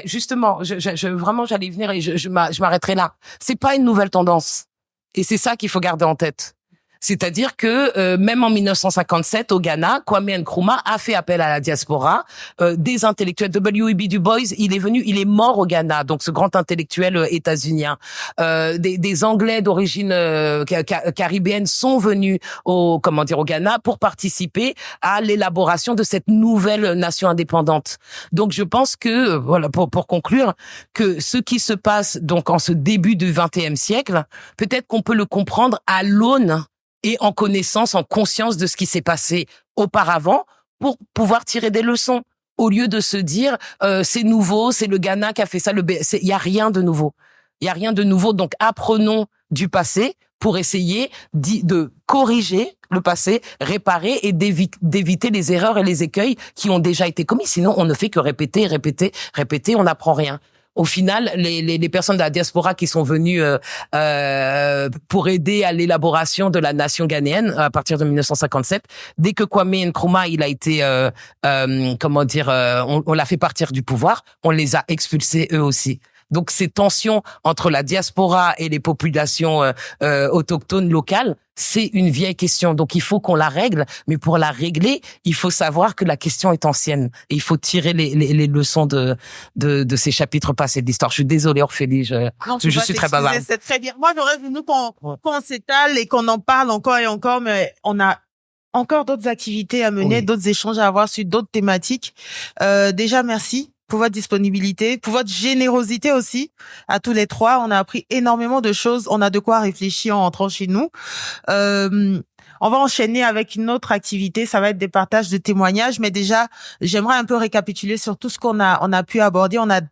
Justement, vraiment, j'allais venir et je m'arrêterai là. C'est pas une nouvelle tendance. Et c'est ça qu'il faut garder en tête. C'est-à-dire que même en 1957 au Ghana, Kwame Nkrumah a fait appel à la diaspora, des intellectuels. W.E.B. Du Bois, il est mort au Ghana, donc ce grand intellectuel états-unien. Des Anglais d'origine caribéenne sont venus au Ghana pour participer à l'élaboration de cette nouvelle nation indépendante. Donc je pense que voilà, pour conclure, que ce qui se passe donc en ce début du XXe siècle, peut-être qu'on peut le comprendre à l'aune et en connaissance, en conscience de ce qui s'est passé auparavant pour pouvoir tirer des leçons. Au lieu de se dire, c'est nouveau, c'est le Ghana qui a fait ça, il y a rien de nouveau. Il y a rien de nouveau. Donc, apprenons du passé pour essayer de corriger le passé, réparer et d'éviter les erreurs et les écueils qui ont déjà été commis. Sinon, on ne fait que répéter, on n'apprend rien. Au final, les personnes de la diaspora qui sont venues pour aider à l'élaboration de la nation ghanéenne à partir de 1957, dès que Kwame Nkrumah il a été on l'a fait partir du pouvoir, on les a expulsés eux aussi. Donc ces tensions entre la diaspora et les populations autochtones locales, c'est une vieille question. Donc il faut qu'on la règle, mais pour la régler, il faut savoir que la question est ancienne et il faut tirer les leçons de ces chapitres passés de l'histoire. Je suis désolée, Orphélie, je suis très bavarde. C'est très bien. Moi, j'aurais voulu qu'on s'étale et qu'on en parle encore et encore, mais on a encore d'autres activités à mener, d'autres échanges à avoir sur d'autres thématiques. Déjà, merci pour votre disponibilité, pour votre générosité aussi, à tous les trois. On a appris énormément de choses. On a de quoi réfléchir en rentrant chez nous. On va enchaîner avec une autre activité. Ça va être des partages de témoignages. Mais déjà, j'aimerais un peu récapituler sur tout ce qu'on a pu aborder. On a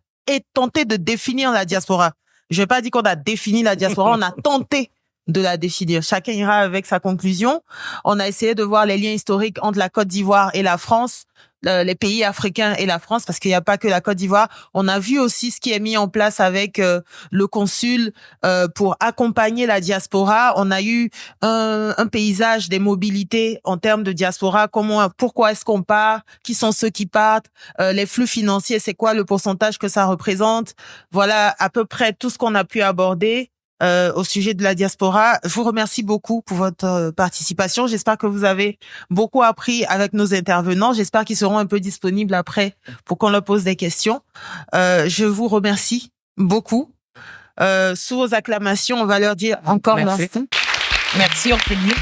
tenté de définir la diaspora. Je vais pas dire qu'on a défini la diaspora. On a tenté de la définir. Chacun ira avec sa conclusion. On a essayé de voir les liens historiques entre la Côte d'Ivoire et la France, les pays africains et la France, parce qu'il n'y a pas que la Côte d'Ivoire. On a vu aussi ce qui est mis en place avec le consul pour accompagner la diaspora. On a eu un paysage des mobilités en termes de diaspora. Pourquoi est-ce qu'on part? Qui sont ceux qui partent? Les flux financiers, c'est quoi le pourcentage que ça représente? Voilà à peu près tout ce qu'on a pu aborder au sujet de la diaspora. Je vous remercie beaucoup pour votre participation. J'espère que vous avez beaucoup appris avec nos intervenants. J'espère qu'ils seront un peu disponibles après pour qu'on leur pose des questions. Je vous remercie beaucoup. Sous vos acclamations, on va leur dire encore merci. Merci, Ophélie.